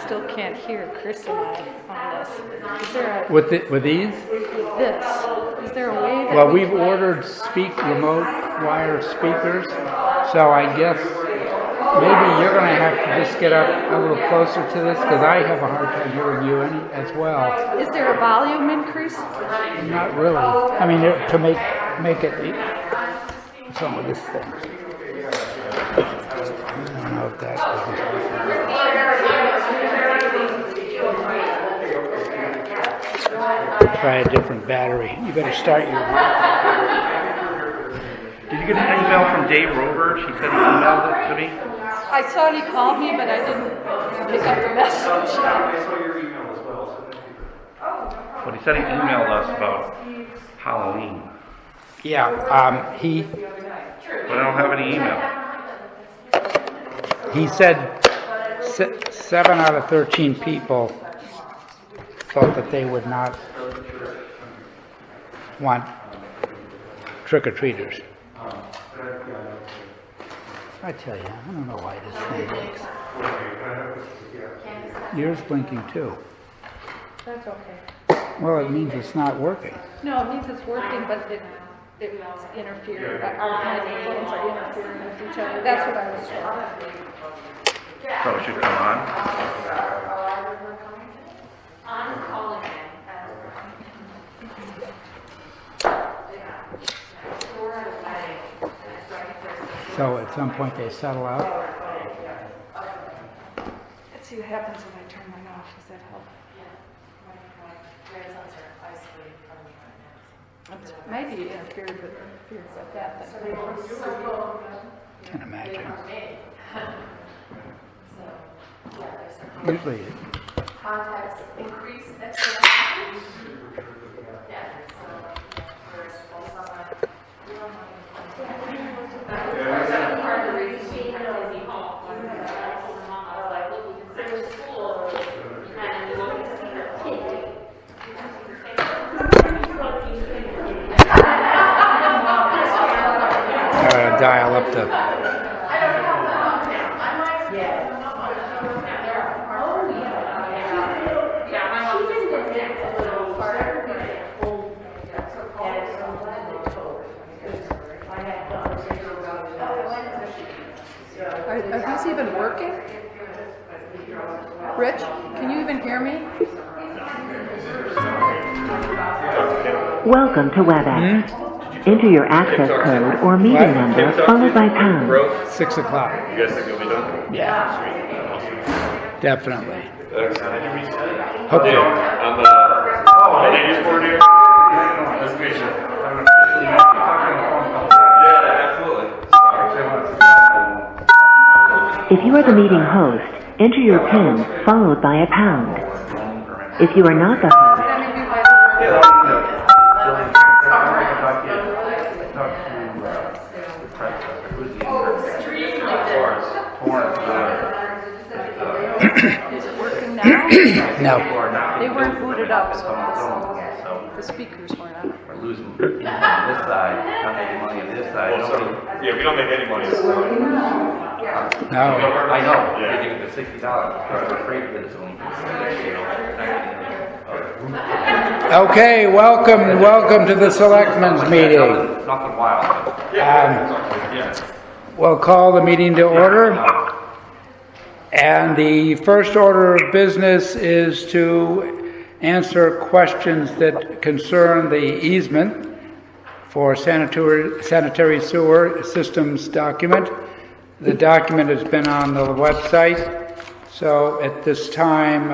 still can't hear Chris and I on this. Is there a, with these? with this? Is there a way that Well, we've ordered remote wire speakers, so I guess maybe you're going to have to just get up a little closer to this because I have a hard time hearing you as well. Is there a volume increase? Not really. I mean, to make it some of this thing. I don't know if that is. Try a different battery. You better start your. Did you get an email from Dave Robert? He said he emailed it to me. I thought he called me, but I didn't pick up the message. But he said he emailed us about Halloween. Yeah, But I don't have any email. he said 7 out of 13 people thought that they would not want trick-or-treaters. I tell you, I don't know why this thing works. Yours blinking too. That's okay. Well, it means it's not working. No, it means it's working, but it's interfering. Our microphones are interfering with each other. That's what I was told. So it should come on. So at some point they settle out. Let's see what happens when I turn mine off. Does that help? Maybe interferes like that. Can't imagine. Usually. Contacts increase exponentially. Part of the reason we had a busy home was because I told my mom, I was like, look, we can send her to school and we look to see her kid. Dial up the. Are these even working? Rich, can you even hear me? Welcome to WebEx. Enter your access code or meeting number followed by pound. 6 o'clock. You guys think you'll be done? Yeah. Definitely. Hope so. On the ladies board here? Nice to meet you. Yeah, absolutely. If you are the meeting host, enter your PIN followed by a pound. If you are not the host, Is it working now? No. They weren't booted up, so the speakers weren't on. We're losing money on this side, not making money on this side. Yeah, we don't make any money. No. I know. Yeah. You give it $60 because we're afraid that it's only Okay, welcome to the Selectmen's meeting. Nothing wild. We'll call the meeting to order. And the first order of business is to answer questions that concern the easement for sanitary sewer systems document. The document has been on the website, so at this time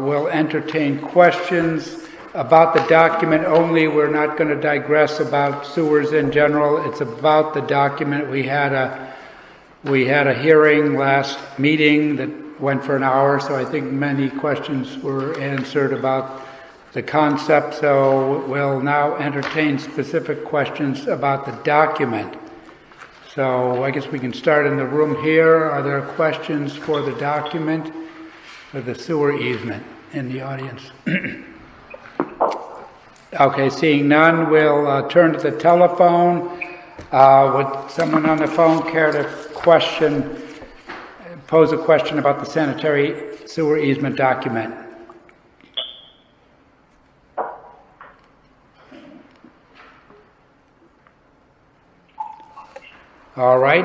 we'll entertain questions about the document only. We're not going to digress about sewers in general. It's about the document. We had a hearing last meeting that went for an hour, so I think many questions were answered about the concept. So we'll now entertain specific questions about the document. So I guess we can start in the room here. Are there questions for the document, for the sewer easement in the audience? Okay, seeing none, we'll turn to the telephone. Would someone on the phone care to pose a question about the sanitary sewer easement document. All right,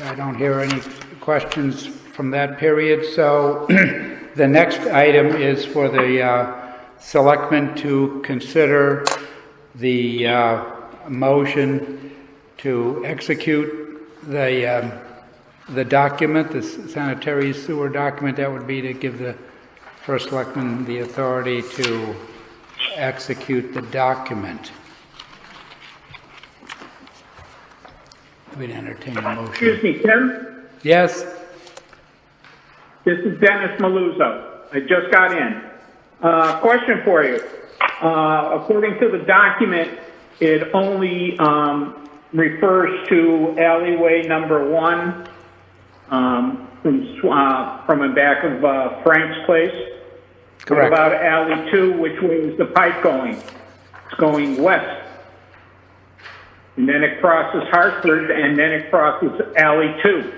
I don't hear any questions from that period, so the next item is for the Selectmen to consider the motion to execute the document, the sanitary sewer document. That would be to give the first Selectman the authority to execute the document. We'd entertain a motion. Excuse me, Tim? Yes? This is Dennis Maluzzo. I just got in. Question for you. According to the document, it only refers to alleyway number 1 from the back of Frank's place. Correct. What about alley 2? Which way is the pipe going? It's going west. And then it crosses Hartford, and then it crosses alley 2.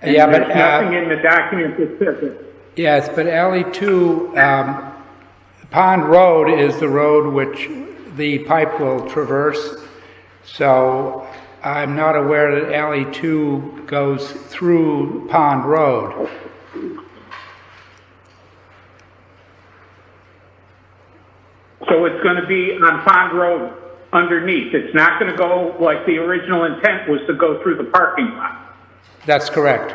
And yeah, there's but nothing in the document that says it. Yes, but alley 2, Pond Road is the road which the pipe will traverse. So I'm not aware that alley 2 goes through Pond Road. So it's going to be on Pond Road underneath. It's not going to go like the original intent was to go through the parking lot. That's correct.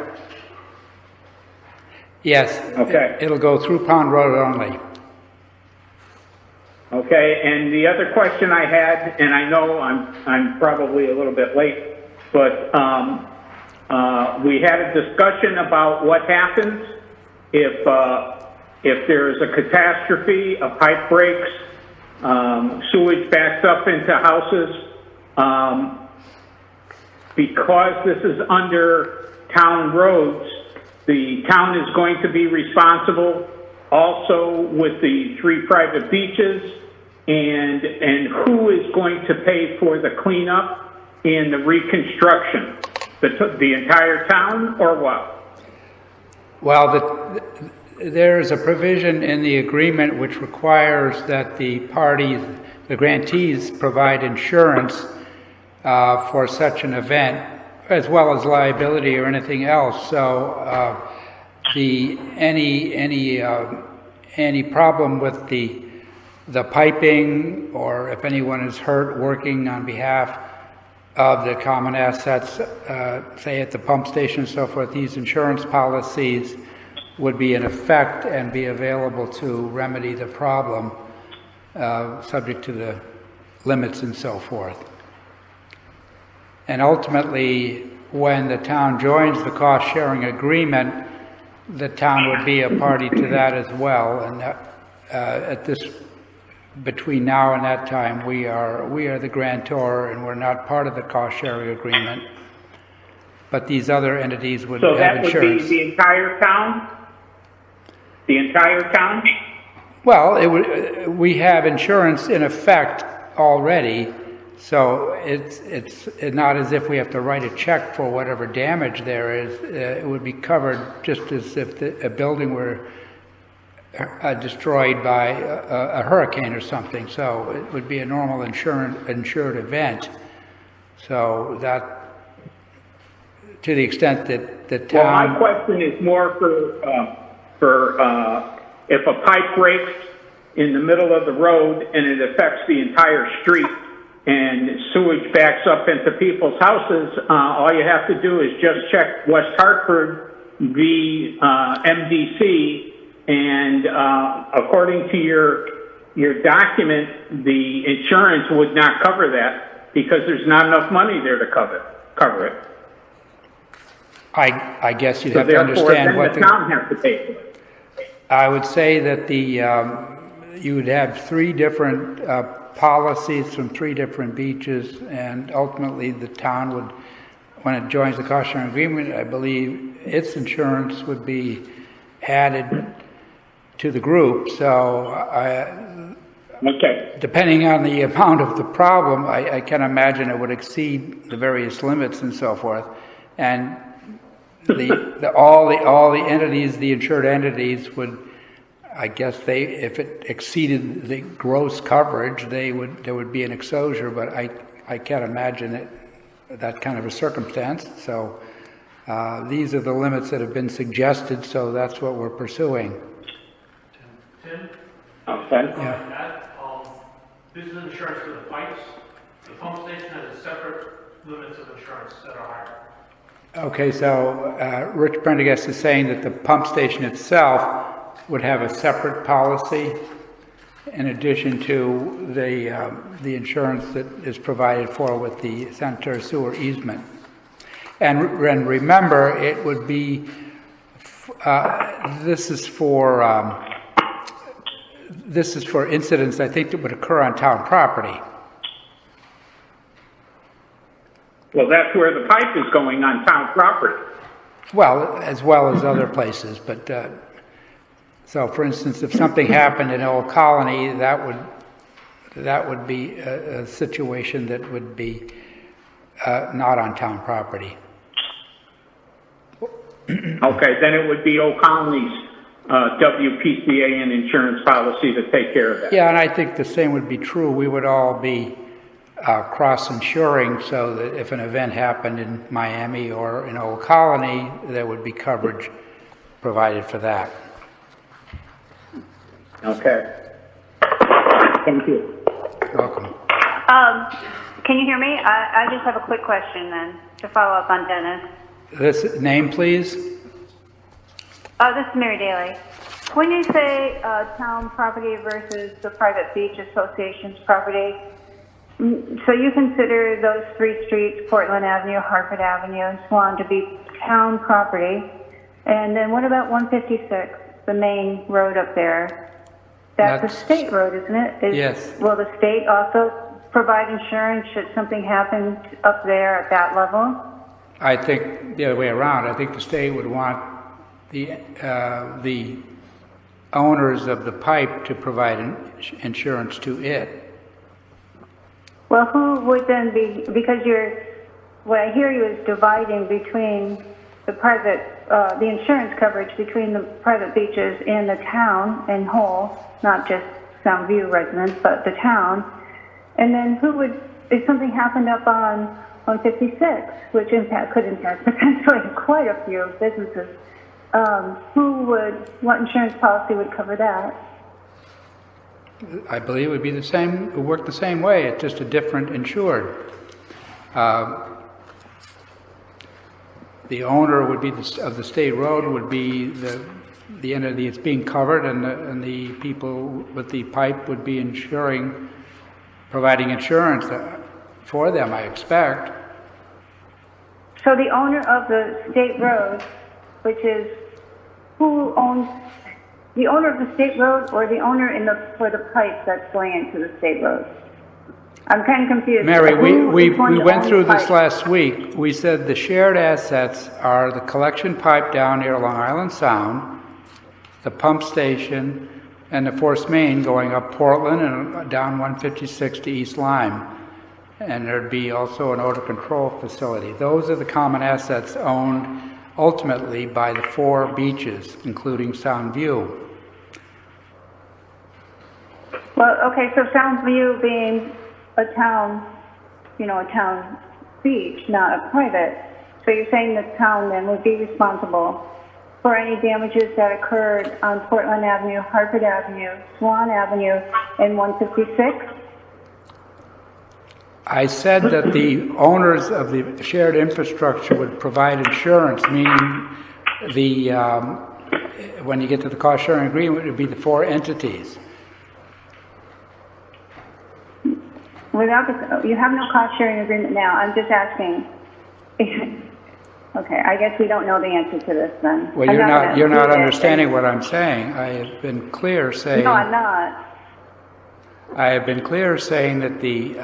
Yes. Okay. It'll go through Pond Road only. Okay, and the other question I had, and I know I'm probably a little bit late, but we had a discussion about what happens if there's a catastrophe, a pipe breaks, sewage backs up into houses. Because this is under town roads, the town is going to be responsible also with the 3 private beaches, and who is going to pay for the cleanup and the reconstruction? The entire town, or what? Well, there's a provision in the agreement which requires that the parties, the grantees, provide insurance for such an event, as well as liability or anything else. So any problem with the piping, or if anyone is hurt working on behalf of the common assets, say at the pump station and so forth, these insurance policies would be in effect and be available to remedy the problem, subject to the limits and so forth. And ultimately, when the town joins the cost-sharing agreement, the town would be a party to that as well. And between now and that time, we are the grantor, and we're not part of the cost-sharing agreement. But these other entities would have insurance. So that would be the entire town? The entire town? Well, we have insurance in effect already. So it's not as if we have to write a check for whatever damage there is. It would be covered just as if a building were destroyed by a hurricane or something. So it would be a normal insured event. So that, to the extent that the town... Well, my question is more for if a pipe breaks in the middle of the road and it affects the entire street, and sewage backs up into people's houses, all you have to do is just check West Hartford v. MDC, and according to your document, the insurance would not cover that because there's not enough money there to cover it. I guess you'd so have to understand what the town has to pay for it. I would say that you would have 3 different policies from 3 different beaches, and ultimately the town would, when it joins the cost-sharing agreement, I believe its insurance would be added to the group. So depending on the amount of the problem, I can imagine it would exceed the various limits and so forth. And all the entities, the insured entities would, I guess if it exceeded the gross coverage, there would be an exposure, but I can't imagine that kind of a circumstance. So these are the limits that have been suggested, so that's what we're pursuing. Tim? Okay. Yeah. This is insurance for the pipes. The pump station has a separate limits of insurance that are higher. Okay, so Rich Prendergast is saying that the pump station itself would have a separate policy in addition to the insurance that is provided for with the sanitary sewer easement. And remember, it would be, this is for incidents, I think, that would occur on town property. Well, that's where the pipe is going, on town property. Well as other places, but so for instance, if something happened in Old Colony, that would be a situation that would be not on town property. Okay, then it would be Old Colony's WPCA and insurance policy to take care of that. Yeah, and I think the same would be true. We would all be cross-insuring, so that if an event happened in Miami or in Old Colony, there would be coverage provided for that. Okay. Thank you. You're welcome. Can you hear me? I just have a quick question then to follow up on Dennis. This name, please. This is Mary Daly. When you say town property versus the private beach association's property, so you consider those three streets, Portland Avenue, Hartford Avenue, and Swan, to be town property. And then what about 156, the main road up there? That's a state road, isn't it? Yes. Will the state also provide insurance should something happen up there at that level? I think the other way around. I think the state would want the owners of the pipe to provide insurance to it. Well, who would then be, because what I hear you is dividing between the private, the insurance coverage between the private beaches and the town in whole, not just Soundview residents, but the town. And then who would, if something happened up on 156, which could impact potentially quite a few businesses, what insurance policy would cover that? I believe it would be the same, it would work the same way, it's just a different insured. The owner would be of the state road would be the entity that's being covered, and the people with the pipe would be providing insurance for them, I expect. So the owner of the state road, which is who owns the owner of the state road, or the owner for the pipe that's going into the state road? I'm kind of confused. Mary, we went through this last week. We said the shared assets are the collection pipe down near Long Island Sound, the pump station, and the force main going up Portland and down 156 to East Lyme. And there'd be also an odor control facility. Those are the common assets owned ultimately by the four beaches, including Soundview. Well, okay, so Soundview being a town beach, not a private. So you're saying the town then would be responsible for any damages that occurred on Portland Avenue, Hartford Avenue, Swan Avenue, and 156? I said that the owners of the shared infrastructure would provide insurance, meaning when you get to the cost sharing agreement, it would be the four entities. You have no cost sharing agreement now. I'm just asking. Okay, I guess we don't know the answer to this then. Well, you're not understanding what I'm saying. I have been clear saying. No, I'm not. I have been clear saying that the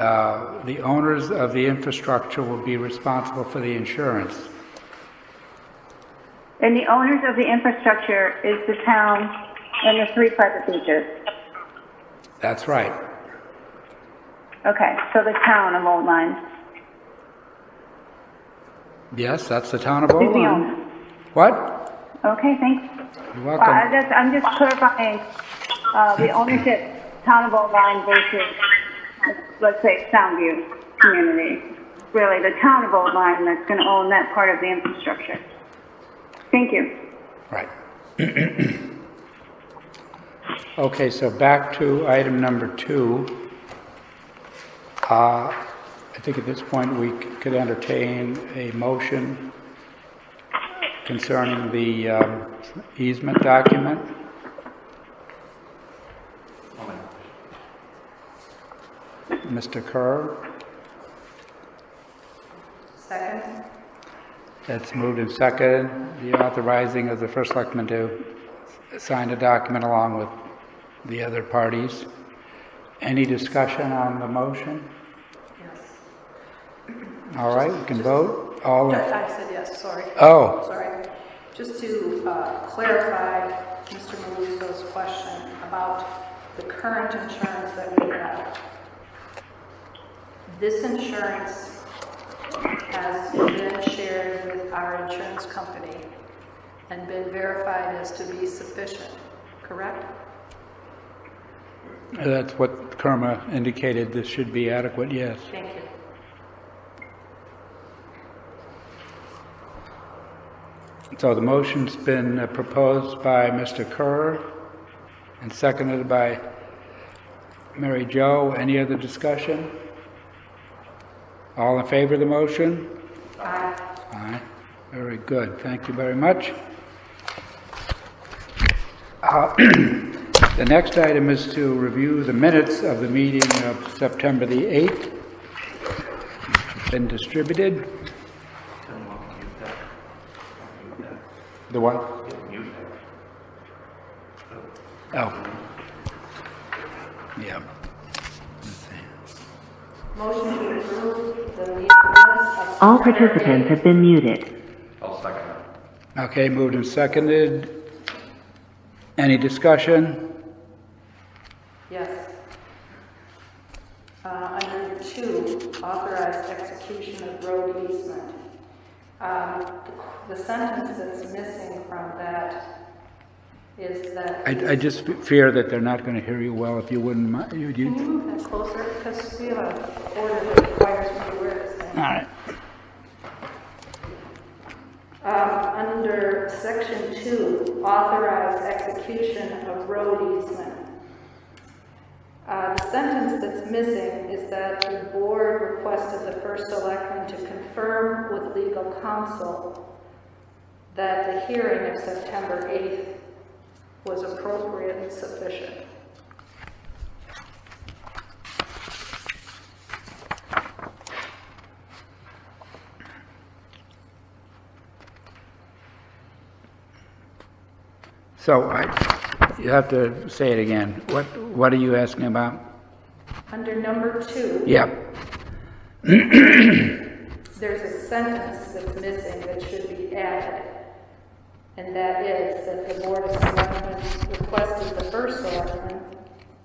owners of the infrastructure will be responsible for the insurance. And the owners of the infrastructure is the town and the three private beaches. That's right. Okay, so the town of Old Lyme. Yes, that's the town of Old Who's the Lyme. owner? What? Okay, thanks. You're welcome. I'm just clarifying the ownership, town of Old Line versus, let's say, Soundview community. Really, the town of Old Line that's going to own that part of the infrastructure. Thank you. Right. Okay, so back to item number 2. I think at this point we could entertain a motion concerning the easement document. Mr. Kerr? Second. That's moved and seconded. The authorizing of the first selectman to sign a document along with the other parties. Any discussion on the motion? Yes. All right, we can vote. All in, I said yes, sorry. oh, Sorry. Just to clarify Mr. Maluso's question about the current insurance that we have. This insurance has been shared with our insurance company and been verified as to be sufficient, correct? that's what Kerma indicated. This should be adequate, yes. Thank you. So the motion's been proposed by Mr. Kerr and seconded by Mary Jo. Any other discussion? All in favor of the motion? Aye. Aye. Very good. Thank you very much. The next item is to review the minutes of the meeting of September the 8th. Been distributed. The what? Oh. Yeah. Motion to approve the meeting minutes of All September participants have been muted. I'll second that. Okay, moved and seconded. Any discussion? Yes. Under 2, authorized execution of road easement. The sentence that's missing from that is that... I just fear that they're not going to hear you well. If you wouldn't mind. Can you move that closer? Because we have an order that requires me to wear this thing. All right. Under section 2, authorized execution of road easement. The sentence that's missing is that the board requested the first selectman to confirm with legal counsel that the hearing of September 8th was appropriate and sufficient. So you have to say it again. What are you asking about? Under number 2, Yep. there's a sentence that's missing that should be added, and that is that the Board of Selectmen requested the first selectman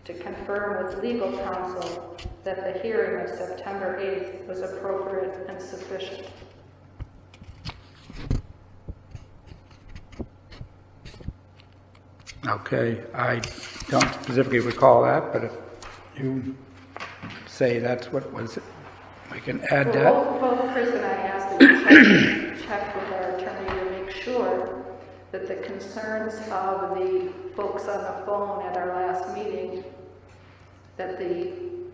to confirm with legal counsel that the hearing of September 8th was appropriate and sufficient. Okay, I don't specifically recall that, but if you say that's what was it, we can add that. Both Chris and I asked that you check with our attorney to make sure that the concerns of the folks on the phone at our last meeting, that the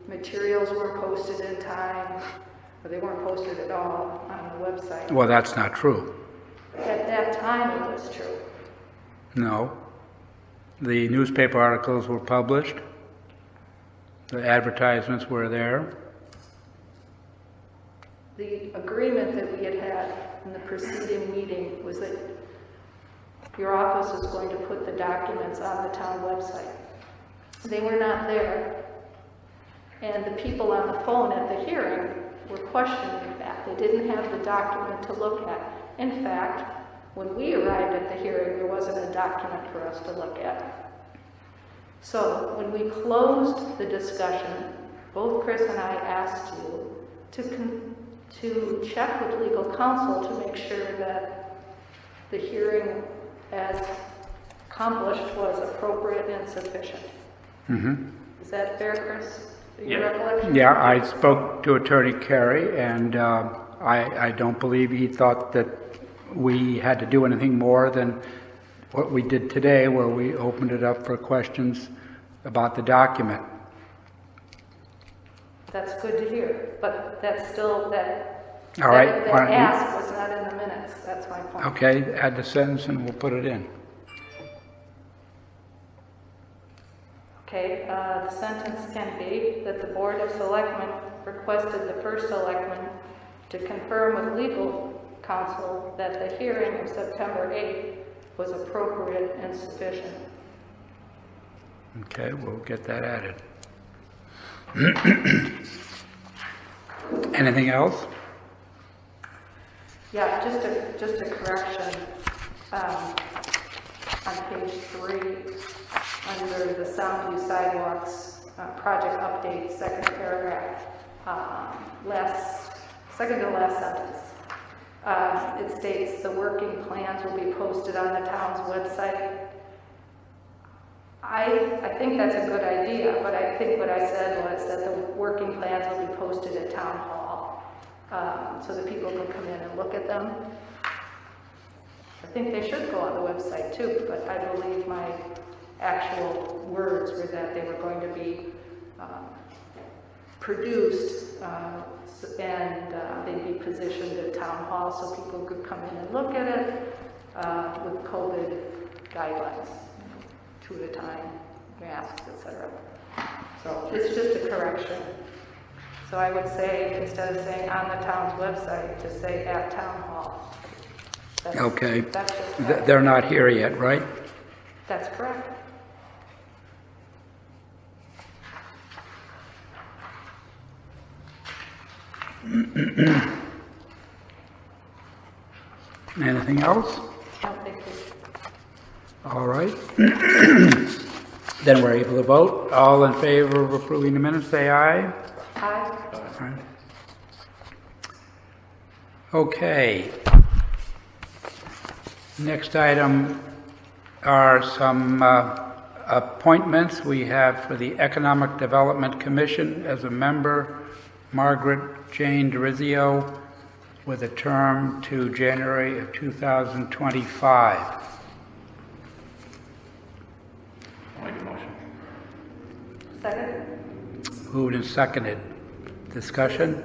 materials were posted in time, or they weren't posted at all on the website. Well, that's not true. At that time, it was true. No. The newspaper articles were published. The advertisements were there. The agreement that we had had in the preceding meeting was that your office is going to put the documents on the town website. They were not there. And the people on the phone at the hearing were questioning that. They didn't have the document to look at. In fact, when we arrived at the hearing, there wasn't a document for us to look at. So when we closed the discussion, both Chris and I asked you to check with legal counsel to make sure that the hearing as accomplished was appropriate and sufficient. Is that fair, Chris? Your recollection? Yeah, I spoke to Attorney Carey, and I don't believe he thought that we had to do anything more than what we did today, where we opened it up for questions about the document. That's good to hear, but that's still, All right. that ask was not in the minutes. That's my point. Okay, add the sentence and we'll put it in. Okay, the sentence can be that the Board of Selectmen requested the first selectman to confirm with legal counsel that the hearing of September 8th was appropriate and sufficient. Okay, we'll get that added. Anything else? Yeah, just a correction. On page 3, under the Soundview Sidewalks project update, second paragraph, second to last sentence. It states the working plans will be posted on the town's website. I think that's a good idea, but I think what I said was that the working plans will be posted at Town Hall so that people can come in and look at them. I think they should go on the website too, but I believe my actual words were that they were going to be produced and they'd be positioned at Town Hall so people could come in and look at it with COVID guidelines, 2 at a time, masks, etc. So it's just a correction. So I would say, instead of saying on the town's website, to say at Town Hall. Okay. That's just They're not here yet, right? That's correct. Anything else? No, thank you. All right. Then we're able to vote. All in favor of approving the minutes, say aye. Aye. Aye. Okay. Next item are some appointments. We have for the Economic Development Commission as a member, Margaret Jane DeRizio, with a term to January of 2025. I'll make a motion. Second? Moved and seconded. Discussion?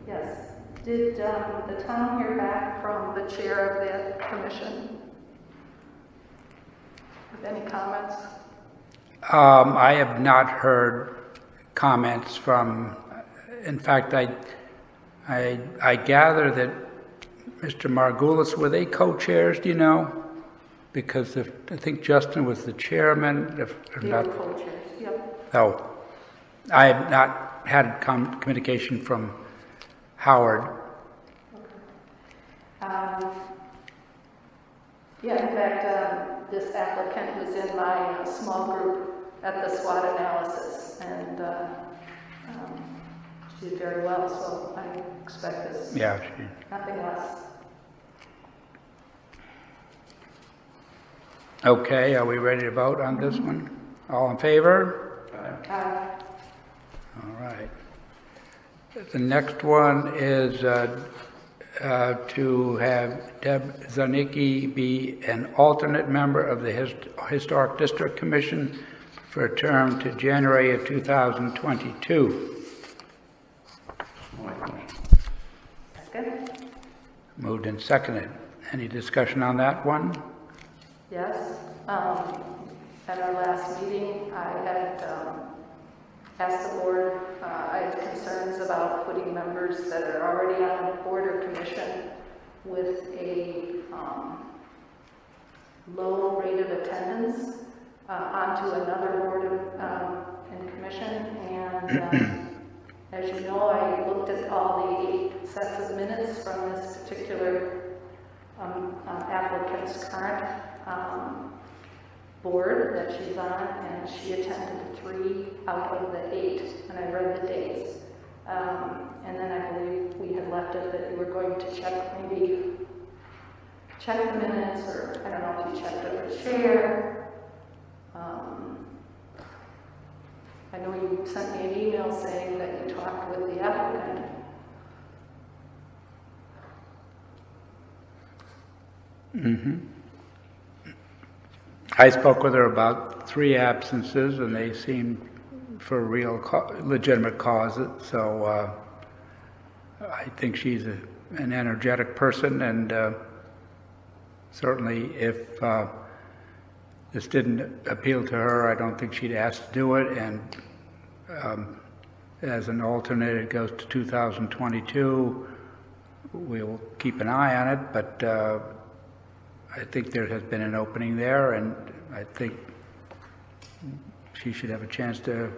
Yes. Did the town hear back from the chair of that commission? With any comments? I have not heard comments from, in fact, I gather that Mr. Margulis, were they co-chairs, do you know? Because I think Justin was the chairman, if They not. were co-chairs, yep. Oh, I have not had communication from Howard. Yeah, in fact, this applicant was in my small group at the SWOT analysis, and she did very well, so I expect this. Yeah. Nothing less. Okay, are we ready to vote on this one? All in favor? All right. The next one is to have Deb Zanicki be an alternate member of the Historic District Commission for a term to January of 2022. I'll make a motion. Second? Moved and seconded. Any discussion on that one? Yes. At our last meeting, I had asked the board, I had concerns about putting members that are already on a board or commission with a low rate of attendance onto another board and commission. And as you know, I looked at all the 8 sets of minutes from this particular applicant's current board that she's on, and she attended 3 out of the 8, and I read the dates. And then I believe we had left it that we were going to check maybe check the minutes, or I don't know if you checked with the chair. I know you sent me an email saying that you talked with the applicant. I spoke with her about 3 absences, and they seemed for real legitimate causes. So I think she's an energetic person, and certainly if this didn't appeal to her, I don't think she'd ask to do it. And as an alternate, it goes to 2022. We'll keep an eye on it, but I think there has been an opening there, and I think she should have a chance to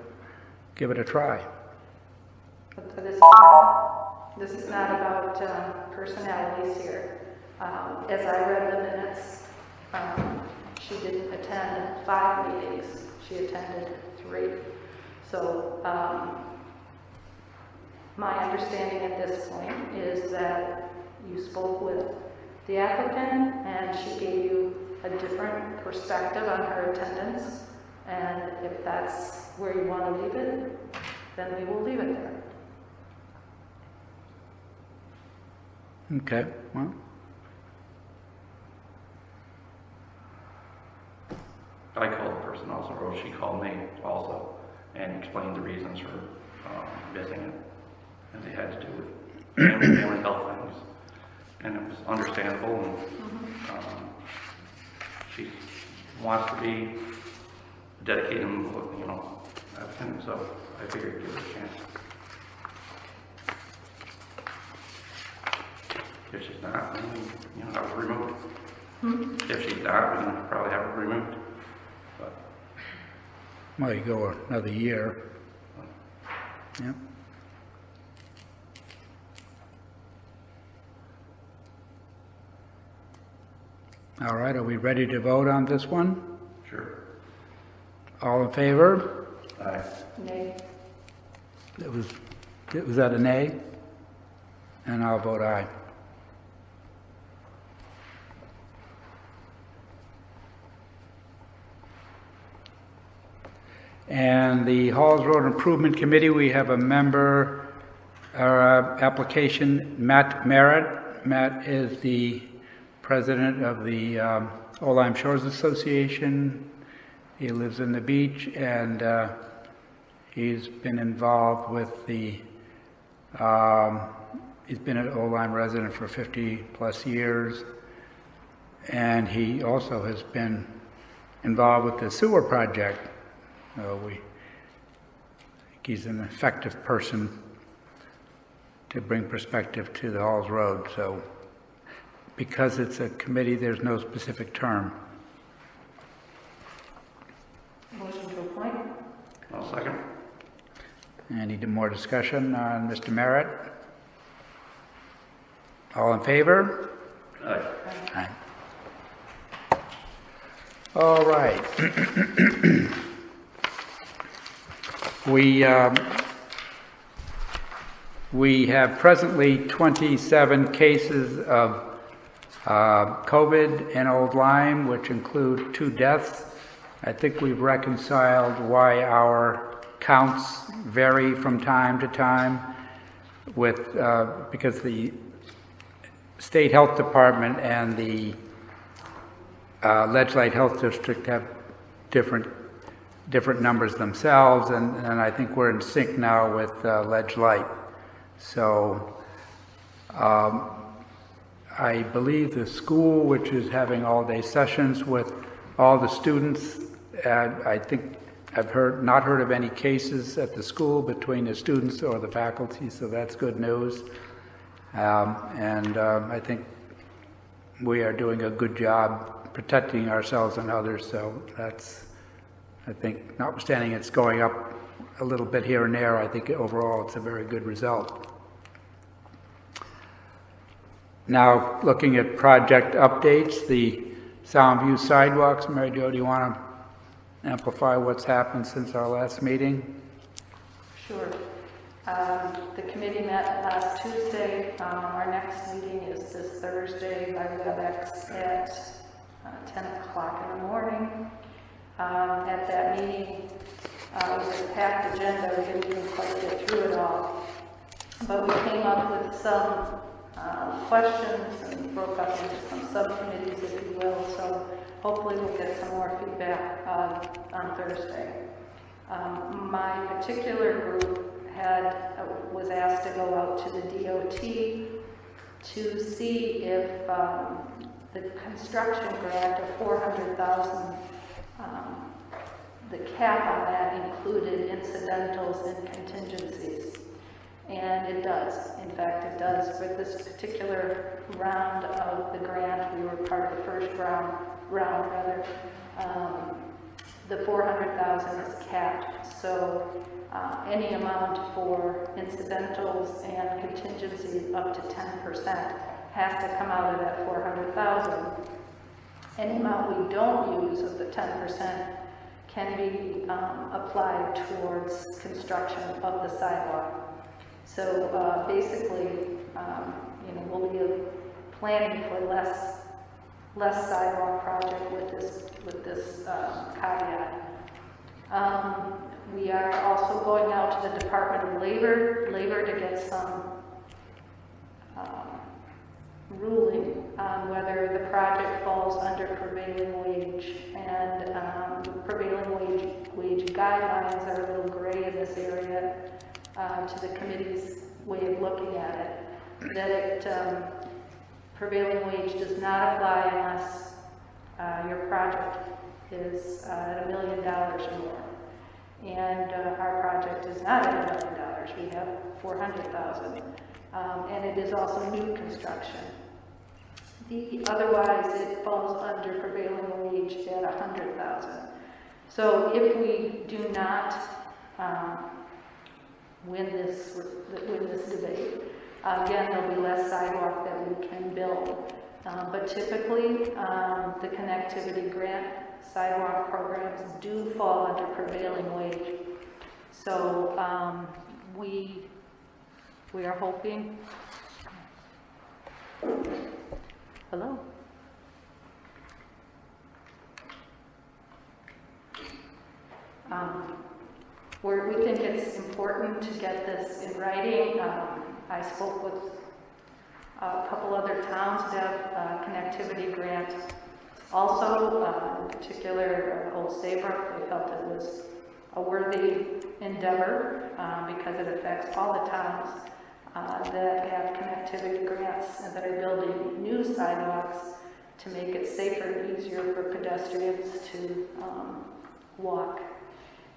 give it a try. But this is not about personalities here. As I read the minutes, she didn't attend 5 meetings. She attended 3. So my understanding at this point is that you spoke with the applicant and she gave you a different perspective on her attendance. And if that's where you want to leave it, then we will leave it there. Okay, well. I called the person also, or she called me also, and explained the reasons for missing it, and they had to do with family health things, and it was understandable. And she wants to be dedicated, applicant, so I figured give her a chance. If she's not, then, have her removed. If she's not, we can probably have her removed. But Well, you go another year. Yep. All right, are we ready to vote on this one? sure. All in favor? Aye. Nay. Was that a nay? And I'll vote aye. And the Halls Road Improvement Committee, we have a member, application, Matt Merritt. Matt is the president of the Old Lyme Shores Association. He lives in the beach, and he's been involved with the, he's been an Old Lyme resident for 50 plus years, and he also has been involved with the sewer project. We think he's an effective person to bring perspective to the Halls Road. So because it's a committee, there's no specific term. Motion to appoint. I'll second. Any more discussion on Mr. Merritt? All in favor? Aye. Aye. All right. We have presently 27 cases of COVID in Old Lyme, which include 2 deaths. I think we've reconciled why our counts vary from time to time with, because the State Health Department and the Ledge-Lite Health District have different numbers themselves, and I think we're in sync now with Ledge-Lite. So I believe the school, which is having all-day sessions with all the students, I think I've not heard of any cases at the school between the students or the faculty, so that's good news. I think we are doing a good job protecting ourselves and others, so that's, I think, notwithstanding it's going up a little bit here and there, I think overall it's a very good result. Now, looking at project updates, the Soundview Sidewalks, Mary Jo, do you want to amplify what's happened since our last meeting? Sure. The committee met last Tuesday. Our next meeting is this Thursday by WebEx at 10 o'clock in the morning. At that meeting, it was a packed agenda. We didn't even quite get through it all. But we came up with some questions and broke up into some subcommittees, if you will. So hopefully we'll get some more feedback on Thursday. My particular group was asked to go out to the DOT to see if the construction grant of $400,000, the cap on that included incidentals and contingencies. And it does. In fact, it does. For this particular round of the grant, we were part of the first round rather. The $400,000 is capped. So any amount for incidentals and contingencies up to 10% has to come out of that $400,000. Any amount we don't use of the 10% can be applied towards construction of the sidewalk. So basically, we'll be planning for less sidewalk project with this caveat. We are also going out to the Department of Labor to get some ruling on whether the project falls under prevailing wage. And the prevailing wage guidelines are a little gray in this area to the committee's way of looking at it. That prevailing wage does not apply unless your project is at $1 million or more. And our project is not at $1 million. We have $400,000. And it is also new construction. Otherwise, it falls under prevailing wage at $100,000. So if we do not win this debate, again, there'll be less sidewalk that we can build. But typically, the connectivity grant sidewalk programs do fall under prevailing wage. So we are hoping. Hello. We think it's important to get this in writing. I spoke with a couple other towns that have connectivity grants. Also, in particular, Old Saybrook, they felt it was a worthy endeavor because it affects all the towns that have connectivity grants and that are building new sidewalks to make it safer and easier for pedestrians to walk.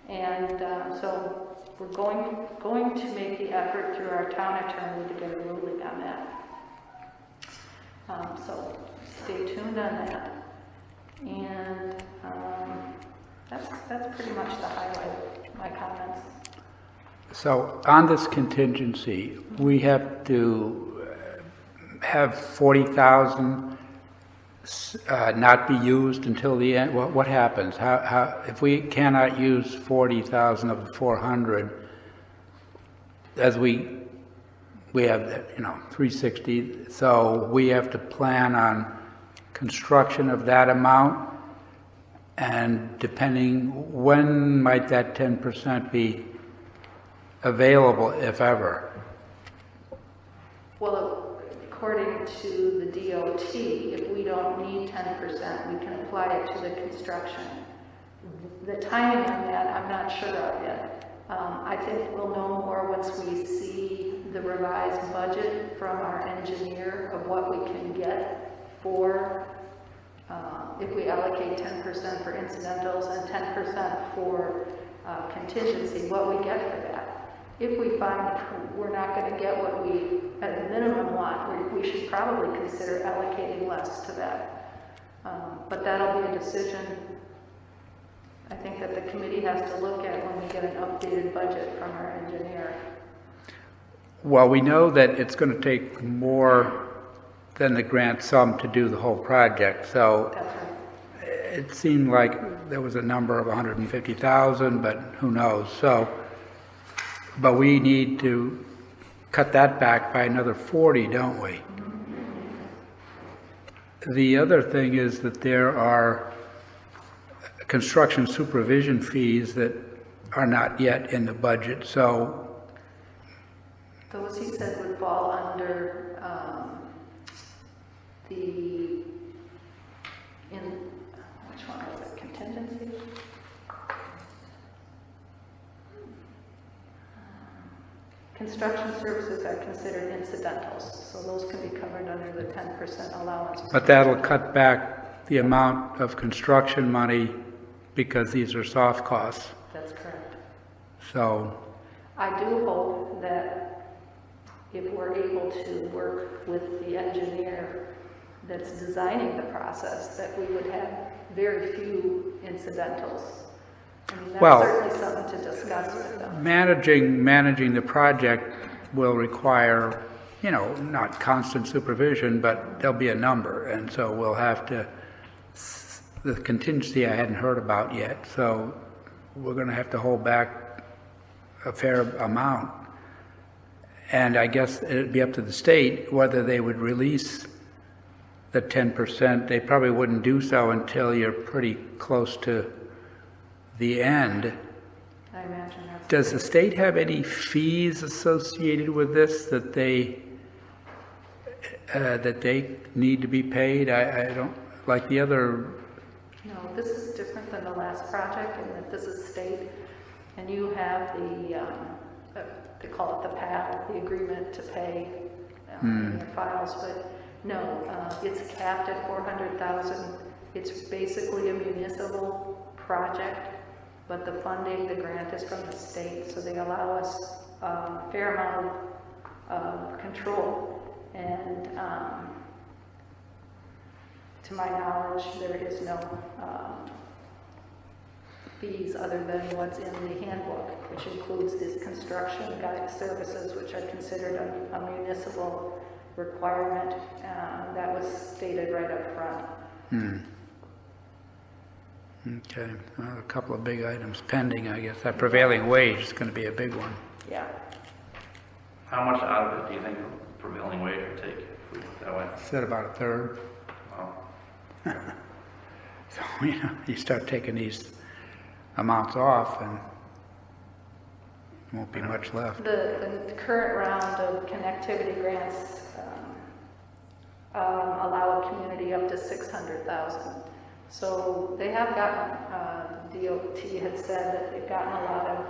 And so we're going to make the effort through our town attorney to get a ruling on that. So stay tuned on that. And that's pretty much the highlight of my comments. So on this contingency, we have to have 40,000 not be used until the end. What happens? How if we cannot use 40,000 of the 400, as we have 360, so we have to plan on construction of that amount, and depending when might that 10% be available, if ever? Well, according to the DOT, if we don't need 10%, we can apply it to the construction. The timing on that, I'm not sure of yet. I think we'll know more once we see the revised budget from our engineer of what we can get for, if we allocate 10% for incidentals and 10% for contingency, what we get for that. If we find we're not going to get what we, at a minimum, want, we should probably consider allocating less to that. But that'll be a decision, I think, that the committee has to look at when we get an updated budget from our engineer. Well, we know that it's going to take more than the grant sum to do the whole project. So That's right. it seemed like there was a number of 150,000, but who knows? So But we need to cut that back by another 40, don't we? The other thing is that there are construction supervision fees that are not yet in the budget, so Those, he said, would fall under which one was it, contingency? Construction services are considered incidentals, so those can be covered under the 10% allowance. but that'll cut back the amount of construction money because these are soft costs. That's correct. So, I do hope that if we're able to work with the engineer that's designing the process, that we would have very few incidentals. I mean, that's Well, certainly something to discuss with them. managing the project will require, not constant supervision, but there'll be a number, and so we'll have to, the contingency I hadn't heard about yet, so we're going to have to hold back a fair amount. And I guess it'd be up to the state whether they would release the 10%. They probably wouldn't do so until you're pretty close to the end. I imagine that's. Does the state have any fees associated with this that they need to be paid? I don't, like the other. No, this is different than the last project in that this is state, and you have they call it the PAT, the agreement to pay in your files, but no, it's capped at 400,000. It's basically a municipal project, but the funding, the grant is from the state, so they allow us a fair amount of control. And to my knowledge, there is no fees other than what's in the handbook, which includes these construction guide services, which are considered a municipal requirement. That was stated right up front. Okay, well, a couple of big items pending, I guess. That prevailing wage is going to be a big one. Yeah. How much out of it do you think prevailing wage would take if we went that way? Said about a third. Wow. So, you start taking these amounts off and won't be much left. The current round of connectivity grants allow a community up to 600,000. So they have gotten, DOT had said that they've gotten a lot of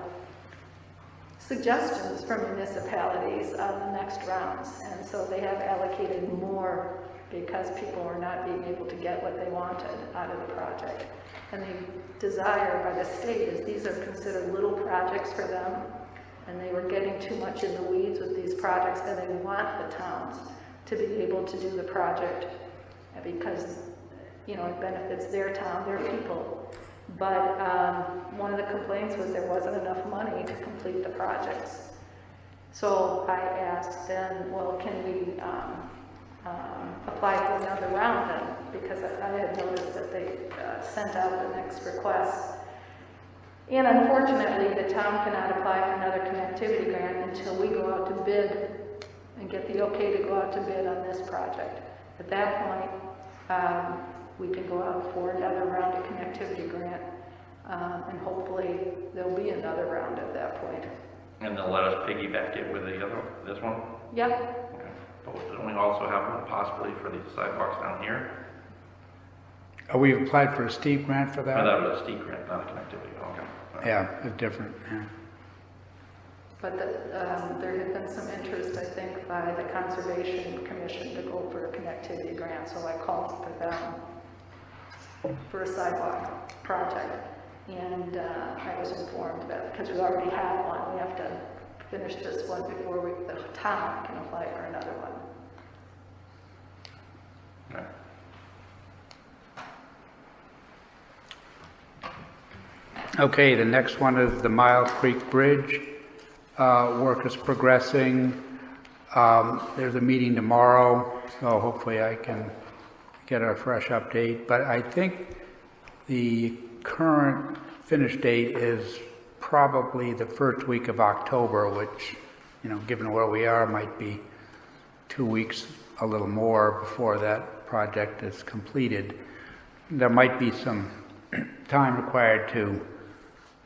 suggestions from municipalities on the next rounds, and so they have allocated more because people were not being able to get what they wanted out of the project. And the desire by the state is these are considered little projects for them, and they were getting too much in the weeds with these projects, and they want the towns to be able to do the project because it benefits their town, their people. But one of the complaints was there wasn't enough money to complete the projects. So I asked then, well, can we apply for another round then? Because I had noticed that they sent out the next request. And unfortunately, the town cannot apply for another connectivity grant until we go out to bid and get the okay to go out to bid on this project. At that point, we can go out for another round of connectivity grant, and hopefully there'll be another round at that point. And they'll let us piggyback it with this one? Yep. Okay. But don't we also have one possibly for the sidewalks down here? Oh, we've applied for a steep grant for that? Oh, that was a steep grant, not a connectivity. Okay. Yeah, it's different, yeah. But there had been some interest, I think, by the Conservation Commission to go for a connectivity grant, so I called for them for a sidewalk project. And I was informed that because we already have one, we have to finish this one before the town can apply for another one. Okay. Okay, the next one is the Mile Creek Bridge. Work is progressing. There's a meeting tomorrow, so hopefully I can get a fresh update. But I think the current finish date is probably the first week of October, which, you know, given where we are, might be 2 weeks, a little more, before that project is completed. There might be some time required to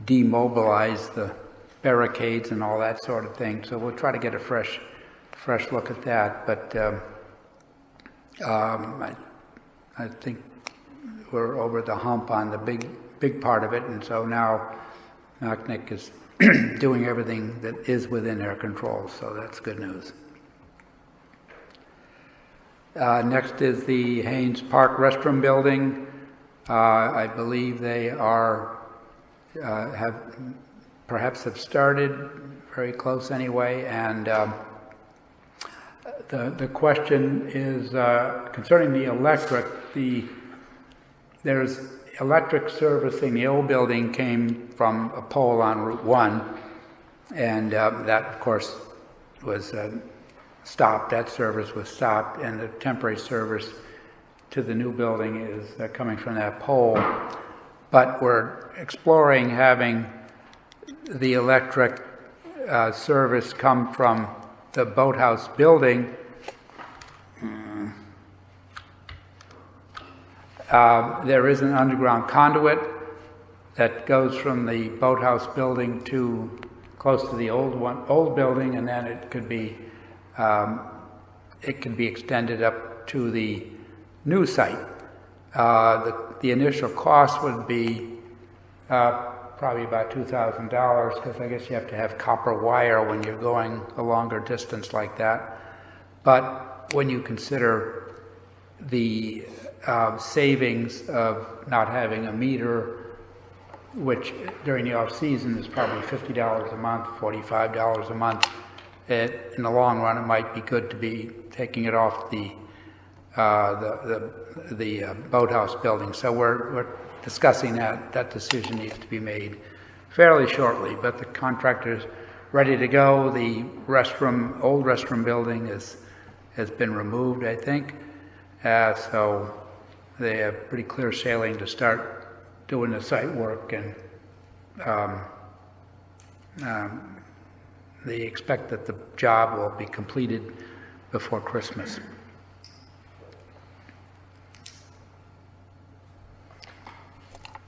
demobilize the barricades and all that sort of thing, so we'll try to get a fresh look at that. But I think we're over the hump on the big part of it, and so now MACNIC is doing everything that is within their control, so that's good news. Next is the Haynes Park restroom building. I believe they have started, very close anyway, and the question is concerning the electric. There's electric servicing. The old building came from a pole on Route 1, and that, of course, was stopped. That service was stopped, and the temporary service to the new building is coming from that pole. But we're exploring having the electric service come from the boathouse building. There is an underground conduit that goes from the boathouse building to close to the old building, and then it could be extended up to the new site. The initial cost would be probably about $2,000, because I guess you have to have copper wire when you're going a longer distance like that. But when you consider the savings of not having a meter, which during the off-season is probably $50 a month, $45 a month, in the long run it might be good to be taking it off the boathouse building. So we're discussing that. That decision needs to be made fairly shortly, but the contractor's ready to go. The old restroom building has been removed, I think. So they have pretty clear sailing to start doing the site work, and they expect that the job will be completed before Christmas.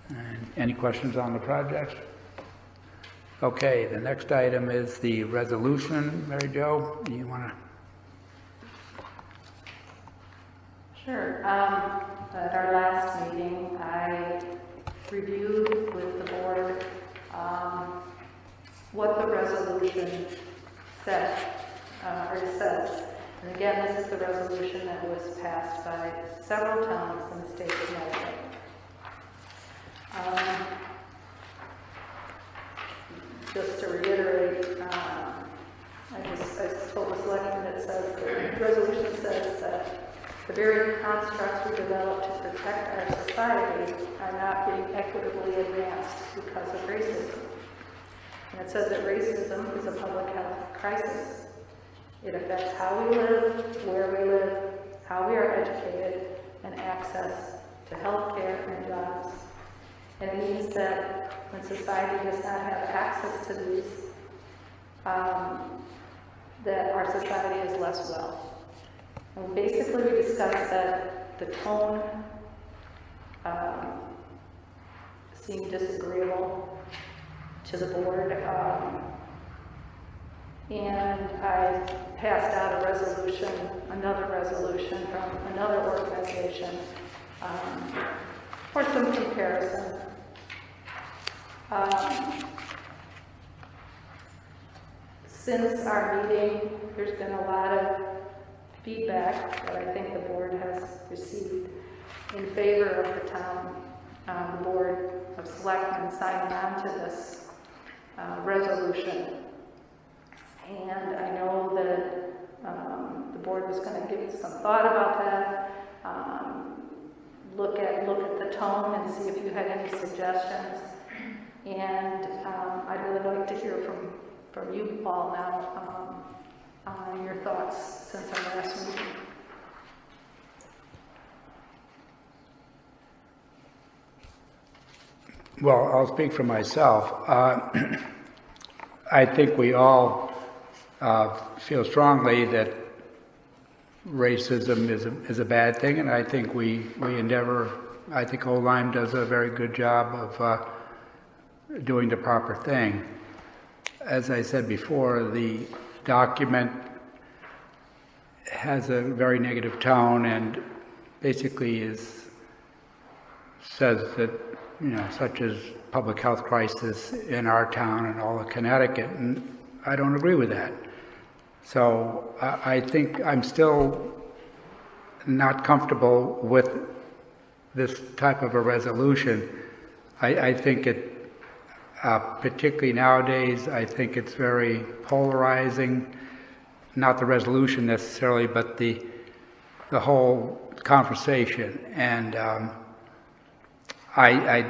And any questions on the project? Okay, the next item is the resolution. Mary Jo, do you want to? Sure. At our last meeting, I reviewed with the board what the resolution said, or says. And again, this is the resolution that was passed by several towns in the state of Connecticut. Just to reiterate, I told the selectmen, it says, the resolution says that the very constructs we developed to protect our society are not being equitably advanced because of racism. And it says that racism is a public health crisis. It affects how we live, where we live, how we are educated, and access to health care and jobs. And it means that when society does not have access to these, that our society is less well. And basically we discussed that the tone seemed disagreeable to the board, and I passed out a resolution, another resolution from another organization for some comparison. Since our meeting, there's been a lot of feedback that I think the board has received in favor of the town, the board of selectmen signing on to this resolution. And I know that the board was going to give some thought about that, look at the tone and see if you had any suggestions. And I'd really like to hear from you all now on your thoughts since our last meeting. Well, I'll speak for myself. I think we all feel strongly that racism is a bad thing, and I think we endeavor. I think Old Lyme does a very good job of doing the proper thing. As I said before, the document has a very negative tone and basically says that, such as public health crisis in our town and all of Connecticut, and I don't agree with that. So I think I'm still not comfortable with this type of a resolution. I think it, particularly nowadays, I think it's very polarizing, not the resolution necessarily, but the whole conversation. And I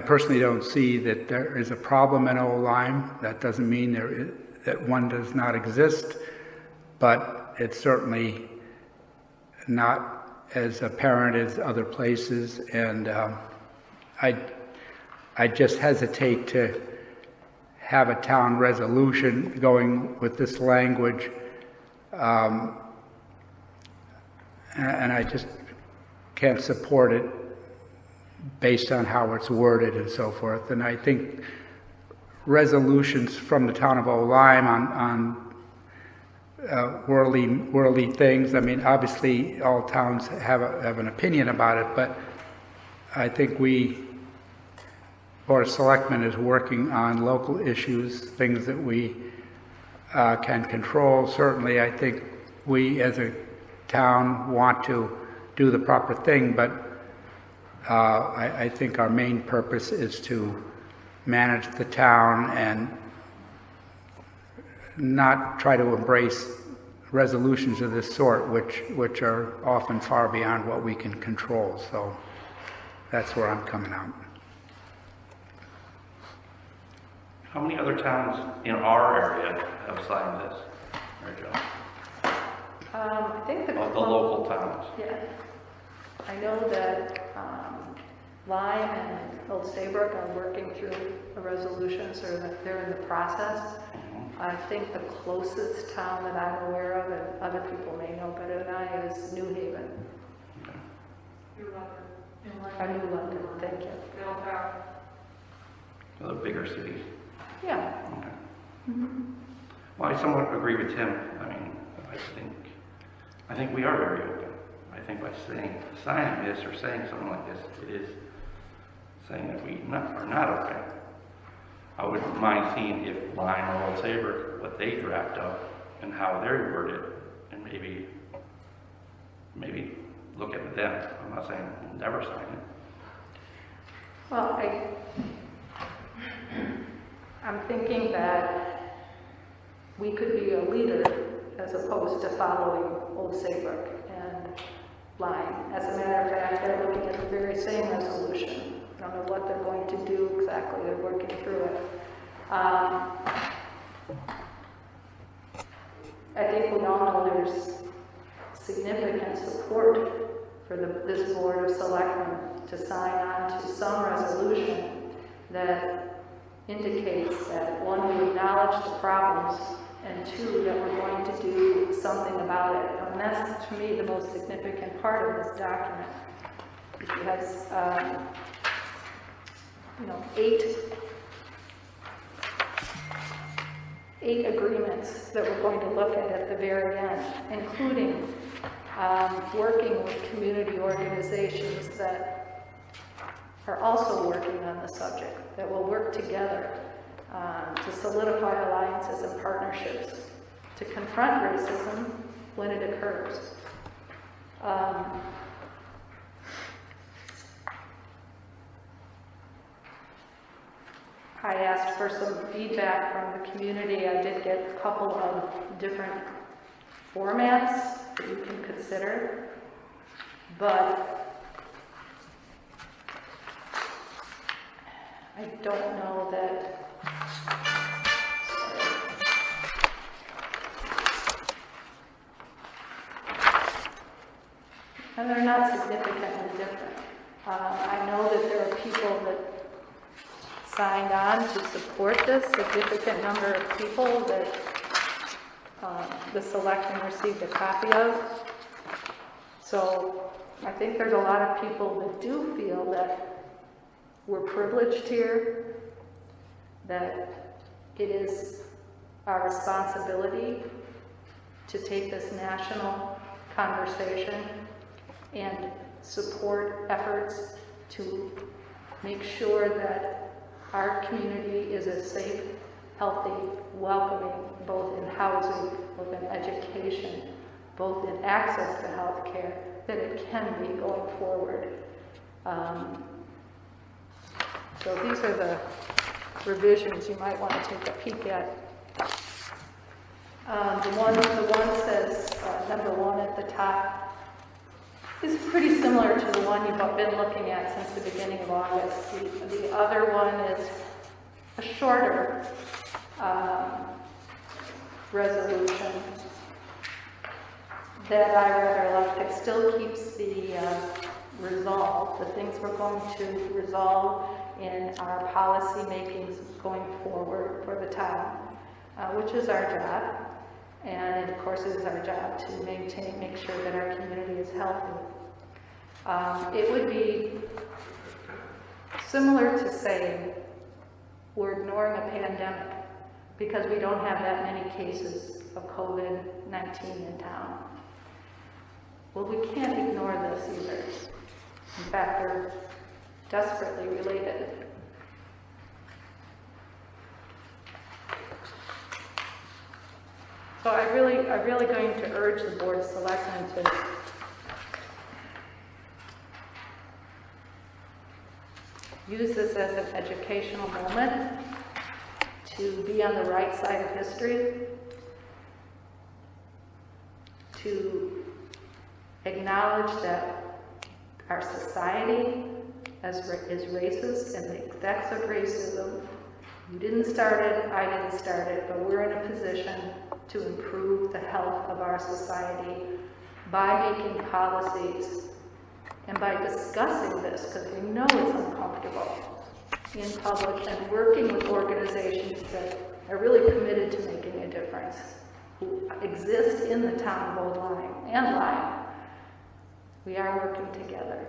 personally don't see that there is a problem in Old Lyme. That doesn't mean that one does not exist, but it's certainly not as apparent as other places. And I just hesitate to have a town resolution going with this language, and I just can't support it based on how it's worded and so forth. And I think resolutions from the town of Old Lyme on worldly things, I mean, obviously all towns have an opinion about it, but I think Board of Selectmen is working on local issues, things that we can control. Certainly, I think we as a town want to do the proper thing, but I think our main purpose is to manage the town and not try to embrace resolutions of this sort, which are often far beyond what we can control. So that's where I'm coming out. How many other towns in our area have signed this, Mary Jo? I think Of the local towns? Yeah. I know that Lyme and Old Saybrook are working through a resolution, so they're in the process. I think the closest town that I'm aware of, and other people may know better than I, is New Haven. New London. New London, thank you. Middletown. So the bigger cities? Yeah. Okay. Mm-hmm. Well, I somewhat agree with Tim. I mean, I think we are very open. I think by signing this or saying something like this, it is saying that we are not open. I wouldn't mind seeing if Lyme or Old Saybrook, what they draft up and how they're worded, and maybe look at them. I'm not saying we'll never sign it. Well, I'm thinking that we could be a leader as opposed to following Old Saybrook and Lyme. As a matter of fact, they're looking at the very same resolution. I don't know what they're going to do exactly. They're working through it. I think we all know there's significant support for this Board of Selectmen to sign on to some resolution that indicates that, one, we acknowledge the problems, and two, that we're going to do something about it. And that's, to me, the most significant part of this document. It has, 8 agreements that we're going to look at the very end, including working with community organizations that are also working on the subject, that will work together to solidify alliances and partnerships to confront racism when it occurs. I asked for some feedback from the community. I did get a couple of different formats that you can consider, but I don't know that. And they're not significantly different. I know that there are people that signed on to support this, significant number of people that the selectmen received a copy of. So I think there's a lot of people that do feel that we're privileged here, that it is our responsibility to take this national conversation and support efforts to make sure that our community is a safe, healthy, welcoming, both in housing, both in education, both in access to health care, that it can be going forward. So these are the revisions you might want to take a peek at. The one says, number 1 at the top, is pretty similar to the one you've been looking at since the beginning of August. The other one is a shorter resolution that I rather like. It still keeps the resolve, the things we're going to resolve in our policy makings going forward for the town, which is our job. And of course, it is our job to make sure that our community is healthy. It would be similar to saying we're ignoring a pandemic because we don't have that many cases of COVID-19 in town. Well, we can't ignore this either. In fact, they're desperately related. So I'm really going to urge the Board of Selectmen to use this as an educational moment, to be on the right side of history, to acknowledge that our society is racist, and the effects of racism, you didn't start it, I didn't start it, but we're in a position to improve the health of our society by making policies and by discussing this, because we know it's uncomfortable in public, and working with organizations that are really committed to making a difference, who exist in the town of Old Lyme and Lyme. We are working together.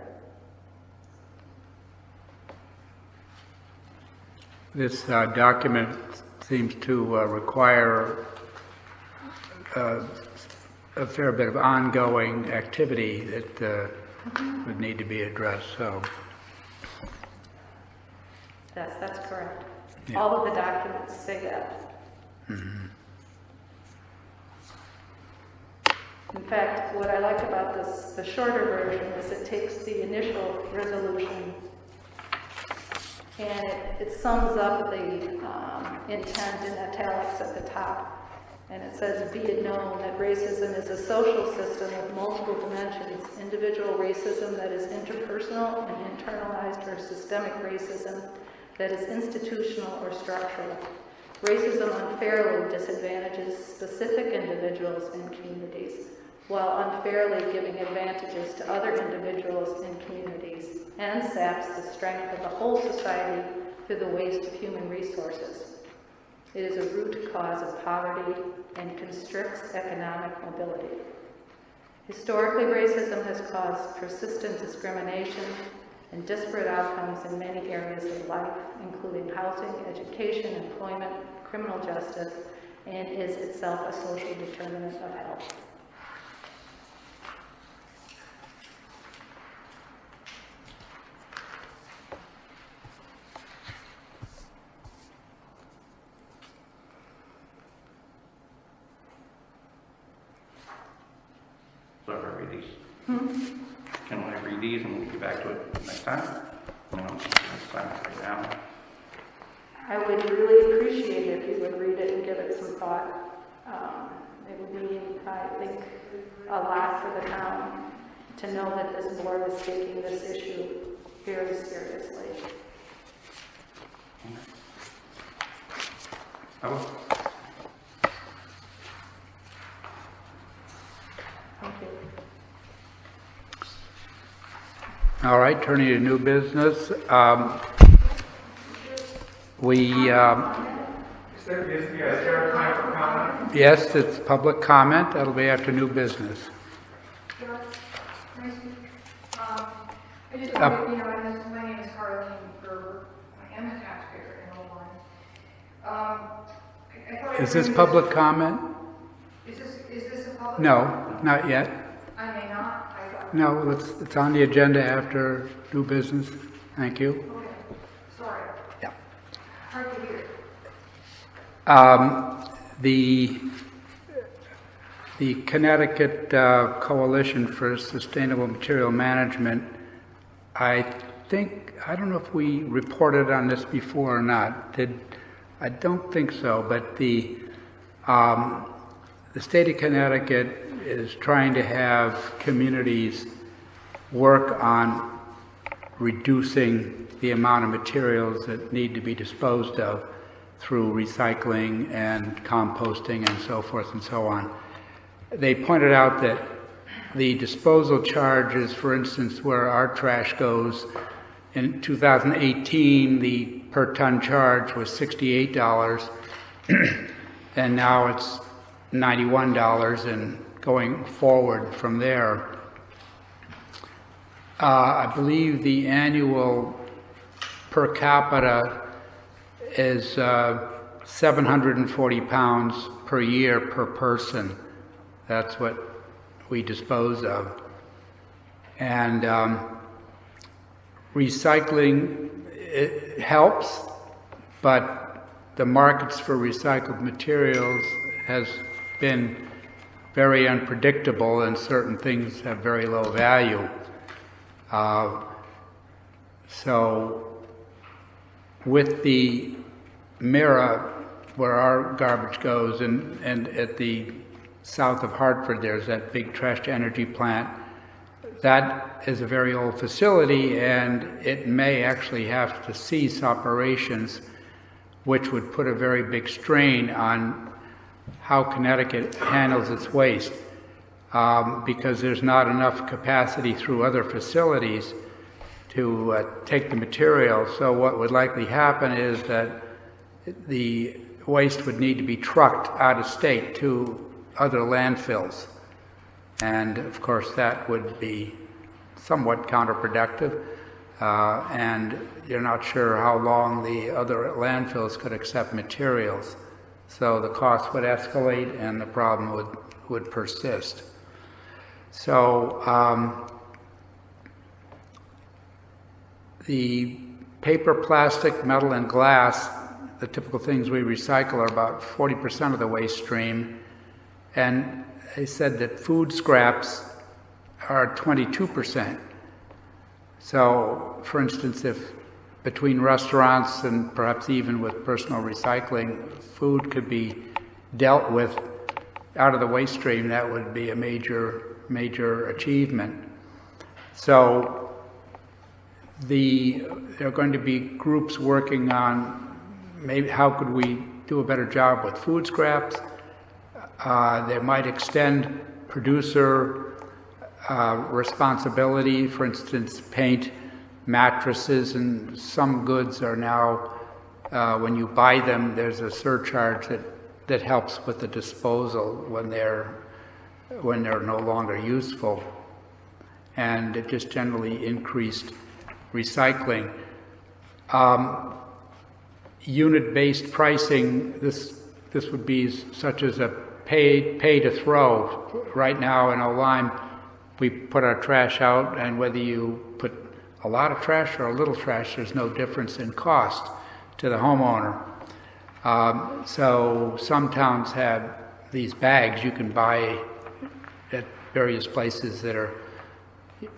This document seems to require a fair bit of ongoing activity that would need to be addressed. So, That's correct. Yeah. All of the documents say that. Mm-hmm. In fact, what I like about this, the shorter version, is it takes the initial resolution and it sums up the intent in italics at the top. And it says, be it known that racism is a social system with multiple dimensions. Individual racism that is interpersonal and internalized, or systemic racism that is institutional or structural. Racism unfairly disadvantages specific individuals and communities, while unfairly giving advantages to other individuals and communities, and saps the strength of the whole society through the waste of human resources. It is a root cause of poverty and constricts economic mobility. Historically, racism has caused persistent discrimination and disparate outcomes in many areas of life, including housing, education, employment, criminal justice, and is itself a social determinant of health. So if I read these, can I read these and we'll get back to it next time? Next time, right now. I would really appreciate it if you would read it and give it some thought. It would mean, I think, a lot for the town to know that this board is taking this issue very seriously. Oh. Thank you. All right, turning to new business. Is there a time for comment? Yes, it's public comment. That'll be after new business. I just wanted, you know, my name is Carlene Gerber. I am a taxpayer in Old Line. Is this public comment? Is this a public? No, not yet. I may not. No, it's on the agenda after new business. Thank you. Okay. Sorry. Yeah. Hard to hear. The Connecticut Coalition for Sustainable Material Management, I don't know if we reported on this before or not. I don't think so, but the state of Connecticut is trying to have communities work on reducing the amount of materials that need to be disposed of through recycling and composting and so forth and so on. They pointed out that the disposal charges, for instance, where our trash goes, in 2018, the per ton charge was $68, and now it's $91, and going forward from there. I believe the annual per capita is 740 pounds per year per person. That's what we dispose of. And recycling, it helps, but the markets for recycled materials has been very unpredictable, and certain things have very low value. So with the Merritt, where our garbage goes, and at the south of Hartford, there's that big trash-to-energy plant. That is a very old facility, and it may actually have to cease operations, which would put a very big strain on how Connecticut handles its waste, because there's not enough capacity through other facilities to take the material. So what would likely happen is that the waste would need to be trucked out of state to other landfills. And of course that would be somewhat counterproductive, and you're not sure how long the other landfills could accept materials. So the cost would escalate and the problem would persist. So the paper, plastic, metal, and glass, the typical things we recycle, are about 40% of the waste stream. And they said that food scraps are 22%. So, for instance, if between restaurants and perhaps even with personal recycling, food could be dealt with out of the waste stream, that would be a major achievement. So there are going to be groups working on maybe how could we do a better job with food scraps. They might extend producer responsibility. For instance, paint, mattresses, and some goods are now, when you buy them, there's a surcharge that helps with the disposal when they're no longer useful, and it just generally increased recycling. Unit-based pricing, this would be such as a pay to throw. Right now in Old we put our trash out, and whether you put a lot of trash or a little trash, there's no difference in cost to the homeowner. So some towns have these bags you can buy at various places that are,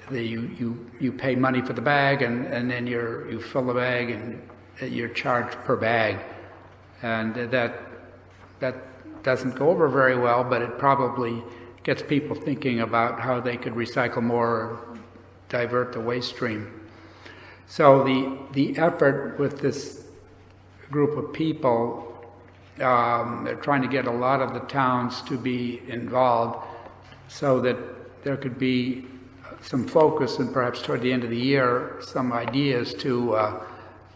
you pay money for the bag, and then you fill the bag and you're charged per bag. And that doesn't go over very well, but it probably gets people thinking about how they could recycle more or divert the waste stream. So the effort with this group of people, they're trying to get a lot of the towns to be involved so that there could be some focus and perhaps toward the end of the year, some ideas to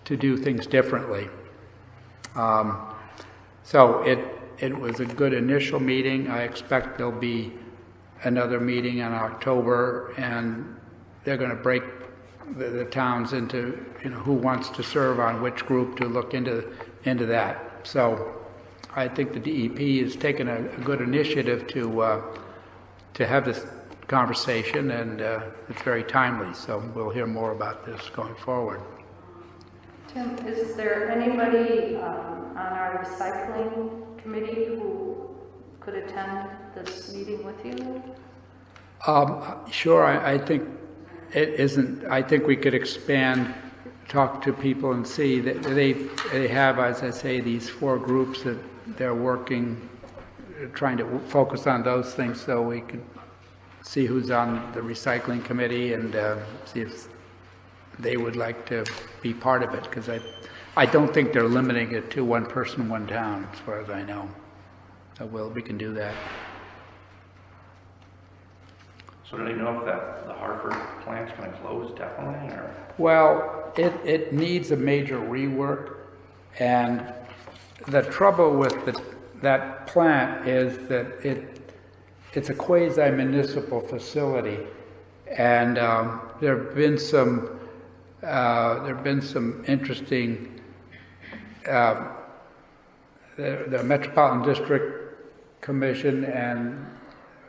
do things differently. So it was a good initial meeting. I expect there'll be another meeting in October, and they're going to break the towns into, who wants to serve on which group to look into that. So I think the DEP has taken a good initiative to have this conversation, and it's very timely. So we'll hear more about this going forward. Tim, is there anybody on our recycling committee who could attend this meeting with you? Sure, I think it isn't. I think we could expand, talk to people and see that they have, as I say, these 4 groups that they're working, trying to focus on those things, so we could see who's on the recycling committee and see if they would like to be part of it, because I don't think they're limiting it to one person, one town, as far as I know. So we can do that. So do they know if the Hartford plant's going to close definitely, or? Well, it needs a major rework, and the trouble with that plant is that it's a quasi-municipal facility, and there have been some interesting. The Metropolitan District Commission, and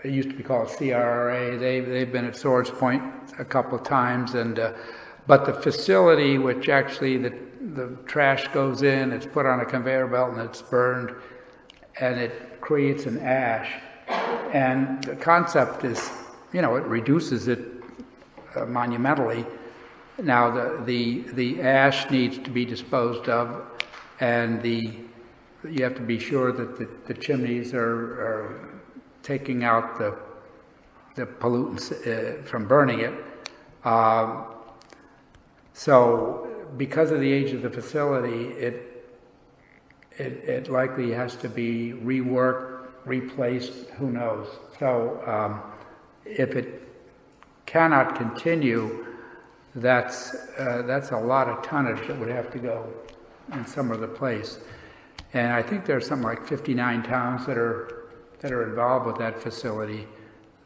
it used to be called CRRA. They've been at Swords Point a couple of times, and but the facility, which actually the trash goes in, it's put on a conveyor belt and it's burned, and it creates an ash. And the concept is, it reduces it monumentally. Now the ash needs to be disposed of, and you have to be sure that the chimneys are taking out the pollutants from burning it. So because of the age of the facility, it likely has to be reworked, replaced, who knows. So if it cannot continue, that's a lot of tonnage that would have to go in some other place. And I think there's something like 59 towns that are involved with that facility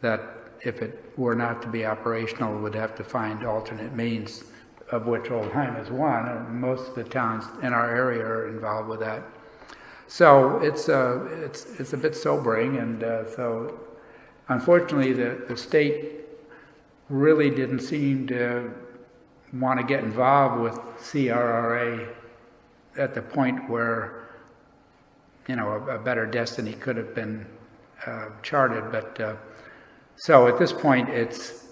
that, if it were not to be operational, would have to find alternate means, of which Oldham is one, and most of the towns in our area are involved with that. So it's a bit sobering, and so unfortunately the state really didn't seem to want to get involved with CRRA at the point where a better destiny could have been charted. But so at this point, it's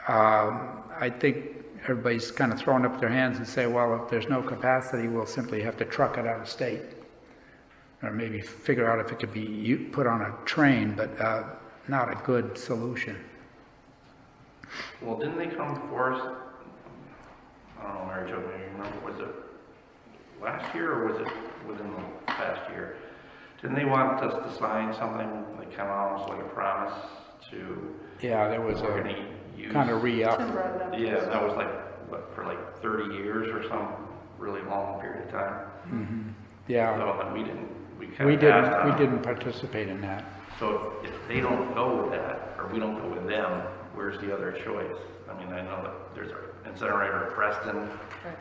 I think everybody's kind of throwing up their hands and say, well, if there's no capacity, we'll simply have to truck it out of state, or maybe figure out if it could be put on a train, but not a good solution. Well, didn't they come before us? I don't know, Mary Jo, maybe you remember, was it last year or was it within the past year? Didn't they want us to sign something, like kind of almost like a promise to? Yeah, there was a kind of re-up. Yeah, that was for 30 years or some really long period of time. Mm-hmm. Yeah. So we didn't participate in that. So if they don't go with that, or we don't go with them, where's the other choice? I mean, I know that there's an incinerator at Preston. Right.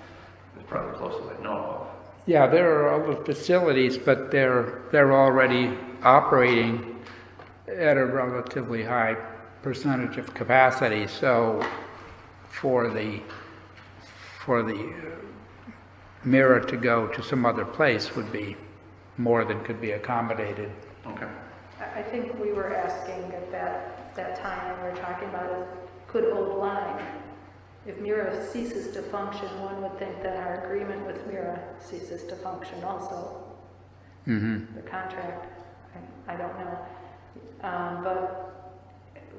It's probably the closest I know of. Yeah, there are other facilities, but they're already operating at a relatively high percentage of capacity. So for the Merritt to go to some other place would be more than could be accommodated. Okay. I think we were asking at that time, and we were talking about it, could Old Line, if Mira ceases to function, one would think that our agreement with Mira ceases to function also. Mm-hmm. The contract, I don't know. But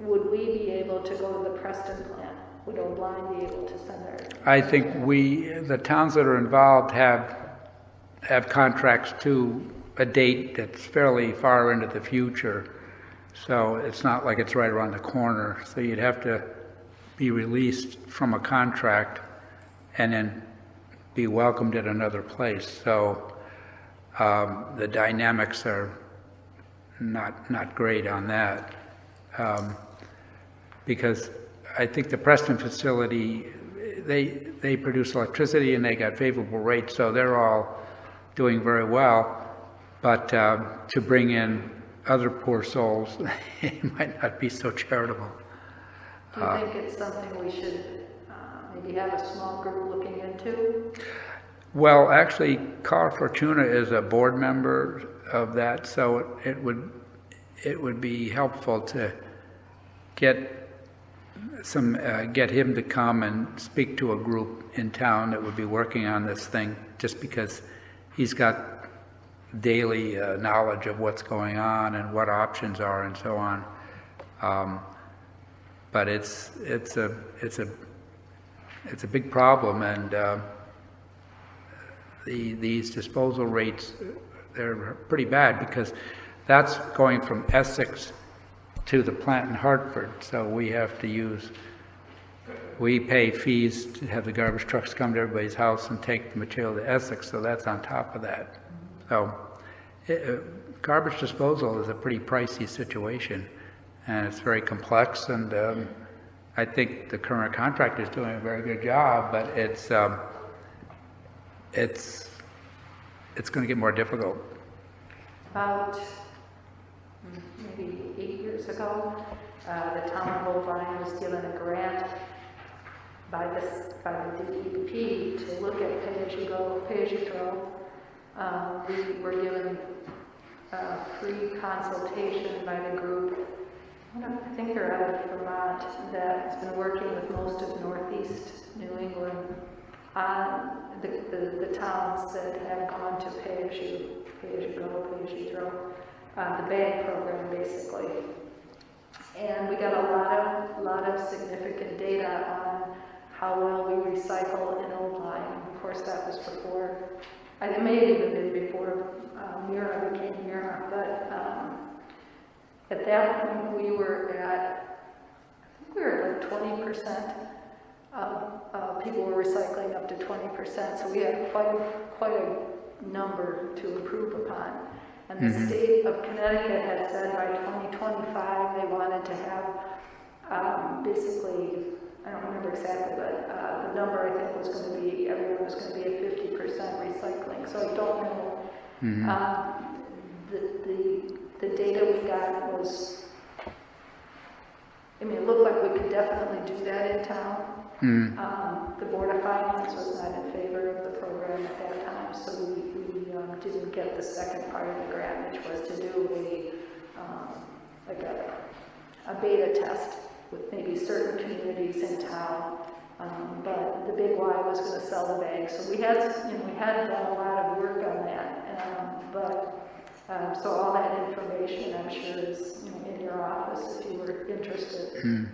would we be able to go to the Preston plant? Would Old Line be able to send their? I think the towns that are involved have contracts to a date that's fairly far into the future. So it's not like it's right around the corner. So you'd have to be released from a contract and then be welcomed at another place. So the dynamics are not great on that. Because I think the Preston facility, they produce electricity and they got favorable rates, so they're all doing very well. But to bring in other poor souls, it might not be so charitable. Do you think it's something we should maybe have a small group looking into? Well, actually, Carl Fortuna is a board member of that, so it would be helpful to get him to come and speak to a group in town that would be working on this thing, just because he's got daily knowledge of what's going on and what options are and so on. But it's a big problem, and these disposal rates, they're pretty bad, because that's going from Essex to the plant in Hartford. So we pay fees to have the garbage trucks come to everybody's house and take the material to Essex, so that's on top of that. So garbage disposal is a pretty pricey situation, and it's very complex, and I think the current contractor is doing a very good job, but it's going to get more difficult. About maybe 8 years ago, the town of Oakland was given a grant by the DEP to look at pay-as-you-go, pay-as-you-throw. We were given free consultation by the group. I think they're out of Vermont, that's been working with most of Northeast New England on the towns that have gone to pay-as-you-go, pay-as-you-throw, the bag program basically. And we got a lot of significant data on how well we recycle in Old Line. Of course, that was before, it may have even been before Mira became Mira, but at that point we were at, I think we were at like 20%. People were recycling up to 20%, so we had quite a number to improve upon. And the state of Connecticut had said by 2025 they wanted to have basically, I don't remember exactly, but the number I think was going to be, everyone was going to be at 50% recycling. So I don't know. The data we got was, I mean, it looked like we could definitely do that in town. The Board of Finance was not in favor of the program at that time, so we didn't get the second part of the grant, which was to do a beta test with maybe certain communities in town. But the big Y was going to sell the bags, so we had done a lot of work on that. So all that information, I'm sure, is in your office if you were interested.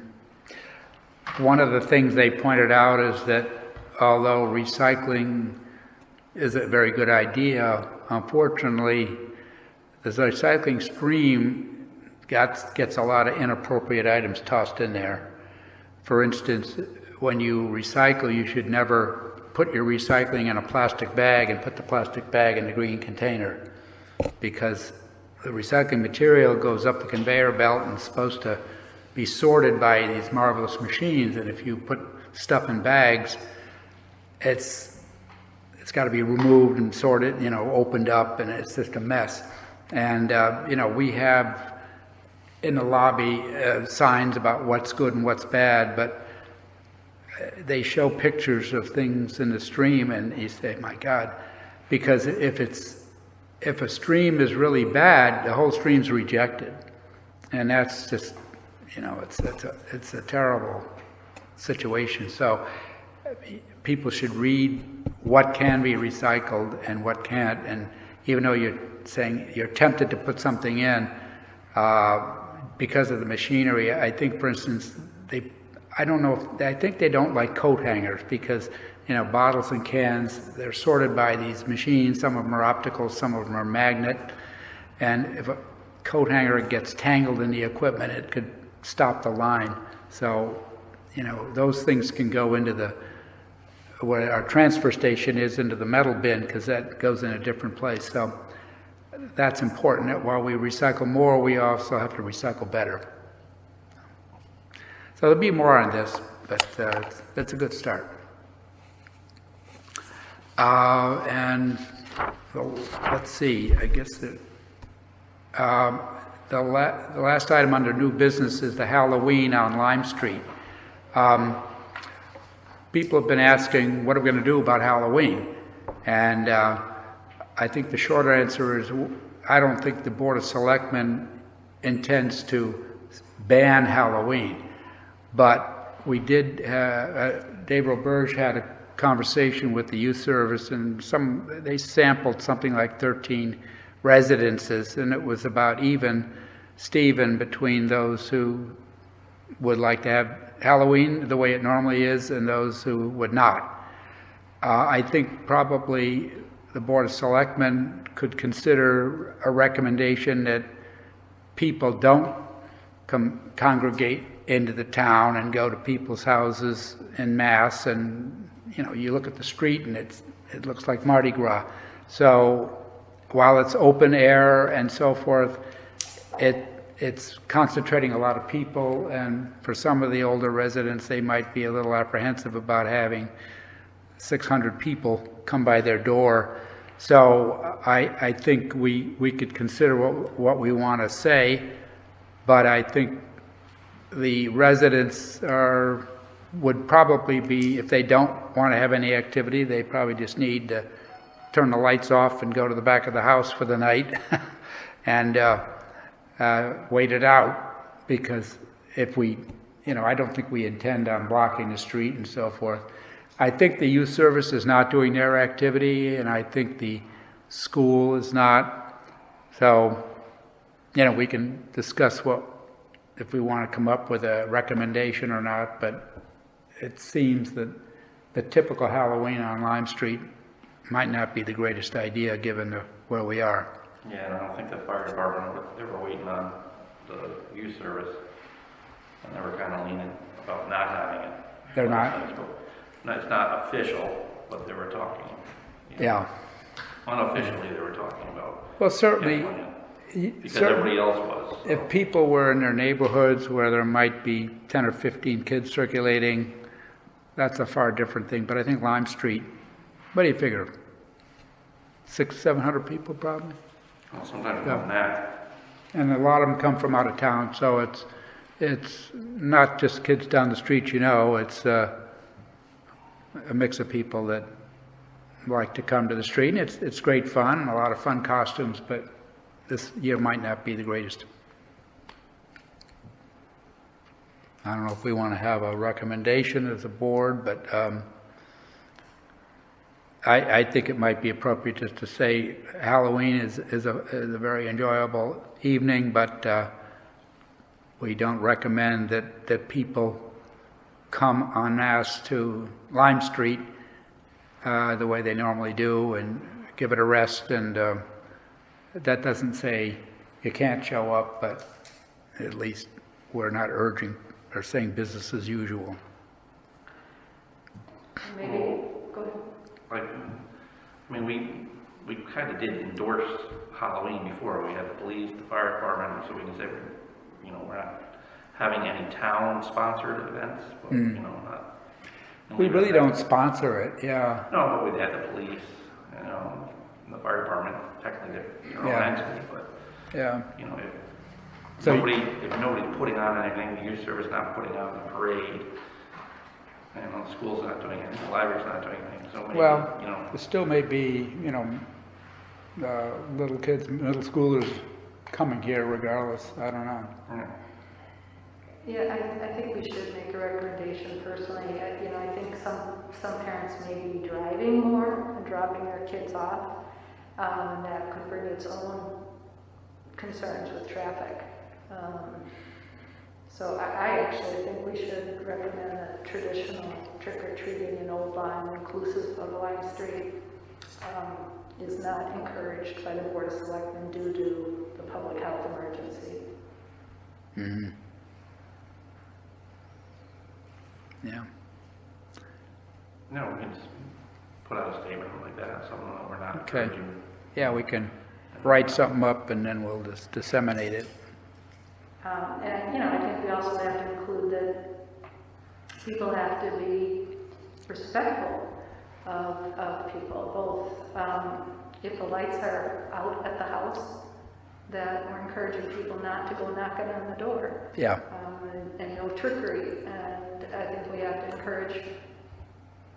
One of the things they pointed out is that although recycling is a very good idea, unfortunately, the recycling stream gets a lot of inappropriate items tossed in there. For instance, when you recycle, you should never put your recycling in a plastic bag and put the plastic bag in the green container, because the recycling material goes up the conveyor belt and is supposed to be sorted by these marvelous machines, and if you put stuff in bags, it's got to be removed and sorted, opened up, and it's just a mess. And we have in the lobby signs about what's good and what's bad, but they show pictures of things in the stream, and you say, my God, because if a stream is really bad, the whole stream's rejected, and that's just, it's a terrible situation. So people should read what can be recycled and what can't, and even though you're saying you're tempted to put something in because of the machinery, I think, for instance, I think they don't like coat hangers, because bottles and cans, they're sorted by these machines. Some of them are optical, some of them are magnet, and if a coat hanger gets tangled in the equipment, it could stop the line. So you know, those things can go into the, where our transfer station is, into the metal bin, because that goes in a different place. So that's important, that while we recycle more, we also have to recycle better. So there'll be more on this, but that's a good start. And so, let's see, I guess the last item under new business is the Halloween on Lime Street. People have been asking, what are we going to do about Halloween? And I think the short answer is, I don't think the Board of Selectmen intends to ban Halloween. But we did, Dave Roberge had a conversation with the youth service, and they sampled something like 13 residences, and it was about Steven between those who would like to have Halloween the way it normally is and those who would not. I think probably the Board of Selectmen could consider a recommendation that people don't congregate into the town and go to people's houses en masse, and you know, you look at the street and it looks like Mardi Gras. So while it's open air and so forth, it's concentrating a lot of people, and for some of the older residents, they might be a little apprehensive about having 600 people come by their door. So I think we could consider what we want to say, but I think the residents would probably be, if they don't want to have any activity, they probably just need to turn the lights off and go to the back of the house for the night and wait it out, because if we, you know, I don't think we intend on blocking the street and so forth. I think the youth service is not doing their activity, and I think the school is not. So, you know, we can discuss if we want to come up with a recommendation or not, but it seems that the typical Halloween on Lime Street might not be the greatest idea given where we are. Yeah, and I don't think the fire department, they were waiting on the youth service, and they were kind of leaning about not having it. They're not? No, it's not official, but they were talking. Yeah. Unofficially, they were talking about. Well, certainly. Because everybody else was. So. If people were in their neighborhoods where there might be 10 or 15 kids circulating, that's a far different thing. But I think Lime Street, what do you figure? 600-700 people probably? Well, sometimes more than that. And a lot of them come from out of town, so it's not just kids down the street, you know, it's a mix of people that like to come to the street. And it's great fun, and a lot of fun costumes, but this year might not be the greatest. I don't know if we want to have a recommendation as a board, but I think it might be appropriate just to say Halloween is a very enjoyable evening, but we don't recommend that people come en masse to Lime Street the way they normally do and give it a rest. And that doesn't say you can't show up, but at least we're not urging or saying business as usual. Maybe, go ahead. I mean, we kind of did endorse Halloween before. We had the police, the fire department, so we can say, you know, we're not having any town-sponsored events, but, you know, not. We really don't sponsor it, yeah. No, but we had the police, you know, and the fire department, technically they're all entity, but, you know, if nobody's putting on anything, the youth service not putting on the parade, you know, the school's not doing anything, the library's not doing anything, so maybe, well, you know. There still may be, you know, little kids, middle schoolers coming here regardless, I don't know. Yeah, I think we should make a recommendation personally. You know, I think some parents may be driving more and dropping their kids off, and that could bring its own concerns with traffic. So I actually think we should recommend that traditional trick-or-treating in Old Lyme, inclusive of Lime Street, is not encouraged by the Board of Selectmen due to the public health emergency. Mm-hmm. Yeah. No, we can just put out a statement like that, so we're not Okay. encouraging. Yeah, we can write something up and then we'll just disseminate it. And, you know, I think we also have to include that people have to be respectful of people, both if the lights are out at the house, that we're encouraging people not to go knocking on the door. Yeah. And no trickery. And I think we have to encourage,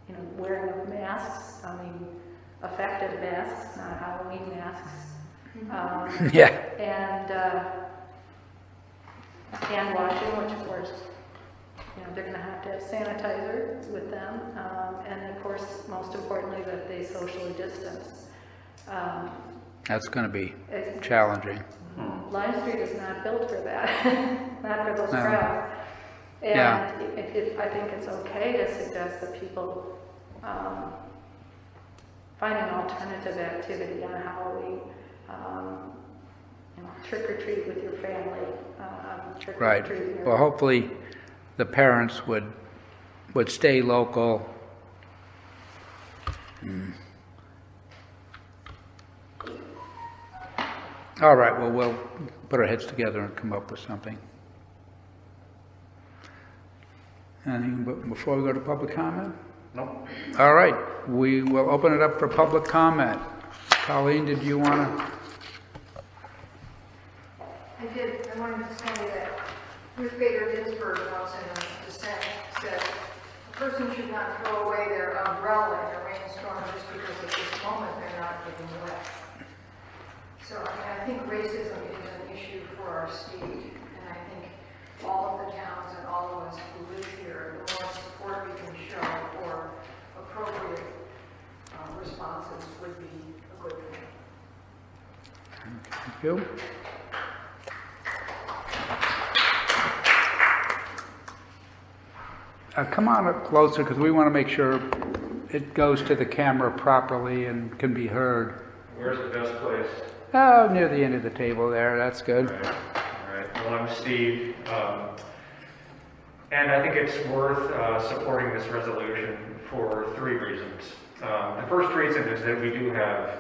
you know, wearing of masks. I mean, effective masks, not Halloween masks. Yeah. And washing, which of course, you know, they're going to have sanitizer with them. And of course, most importantly, that they socially distance. That's going to be challenging. Lime Street is not built for that, not for those No. crowds. And Yeah. I think it's okay to suggest that people find an alternative activity on Halloween. You know, trick or treat with your family. Trick or Right. treat your- Well, hopefully the parents would stay local. All right, well, we'll put our heads together and come up with something. Anything before we go to public comment? Nope. All right, we will open it up for public comment. Colleen, did you want to? I did. I wanted to say that Ruth Bader Ginsburg once in a dissent said, a person should not throw away their umbrella in a rainstorm just because at this moment they're not getting wet. So I think racism is an issue for our state, and I think all of the towns and all of us who live here, the more support we can show for appropriate responses would be a good thing. Thank you. Come on up closer because we want to make sure it goes to the camera properly and can be heard. Where's the best place? Oh, near the end of the table there. That's good. All right. Well, I'm Steve, and I think it's worth supporting this resolution for 3 reasons. The first reason is that we do have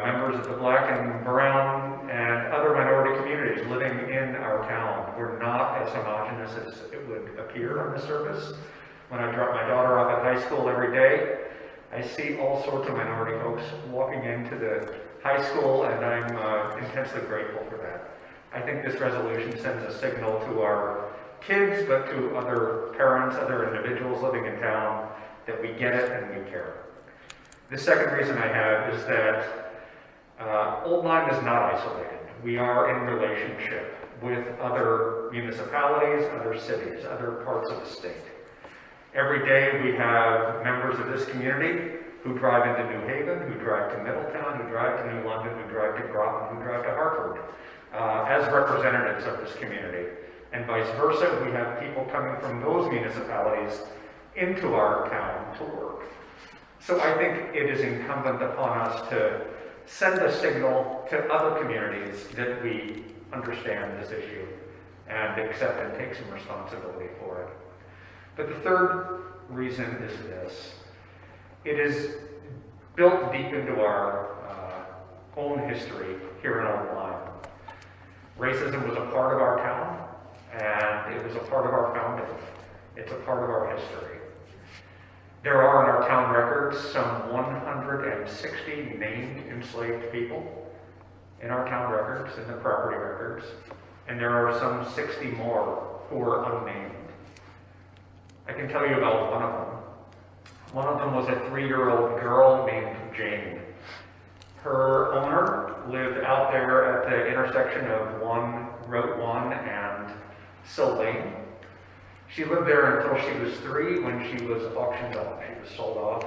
members of the Black and Brown and other minority communities living in our town. We're not as homogenous as it would appear on the surface. When I drop my daughter off at high school every day, I see all sorts of minority folks walking into the high school, and I'm intensely grateful for that. I think this resolution sends a signal to our kids, but to other parents, other individuals living in town, that we get it and we care. The second reason I have is that Old Lyme is not isolated. We are in relationship with other municipalities, other cities, other parts of the state. Every day we have members of this community who drive into New Haven, who drive to Middletown, who drive to New London, who drive to Groton, who drive to Hartford, as representatives of this community. And vice versa, we have people coming from those municipalities into our town to work. So I think it is incumbent upon us to send a signal to other communities that we understand this issue and accept and take some responsibility for it. But the third reason is this. It is built deep into our own history here in Old Lyme. Racism was a part of our town, and it was a part of our founding. It's a part of our history. There are in our town records some 160 named enslaved people in our town records, in the property records, and there are some 60 more who are unnamed. I can tell you about one of them. One of them was a 3-year-old girl named Jane. Her owner lived out there at the intersection of Route 1 and Sill Lane. She lived there until she was 3 when she was auctioned off. She was sold off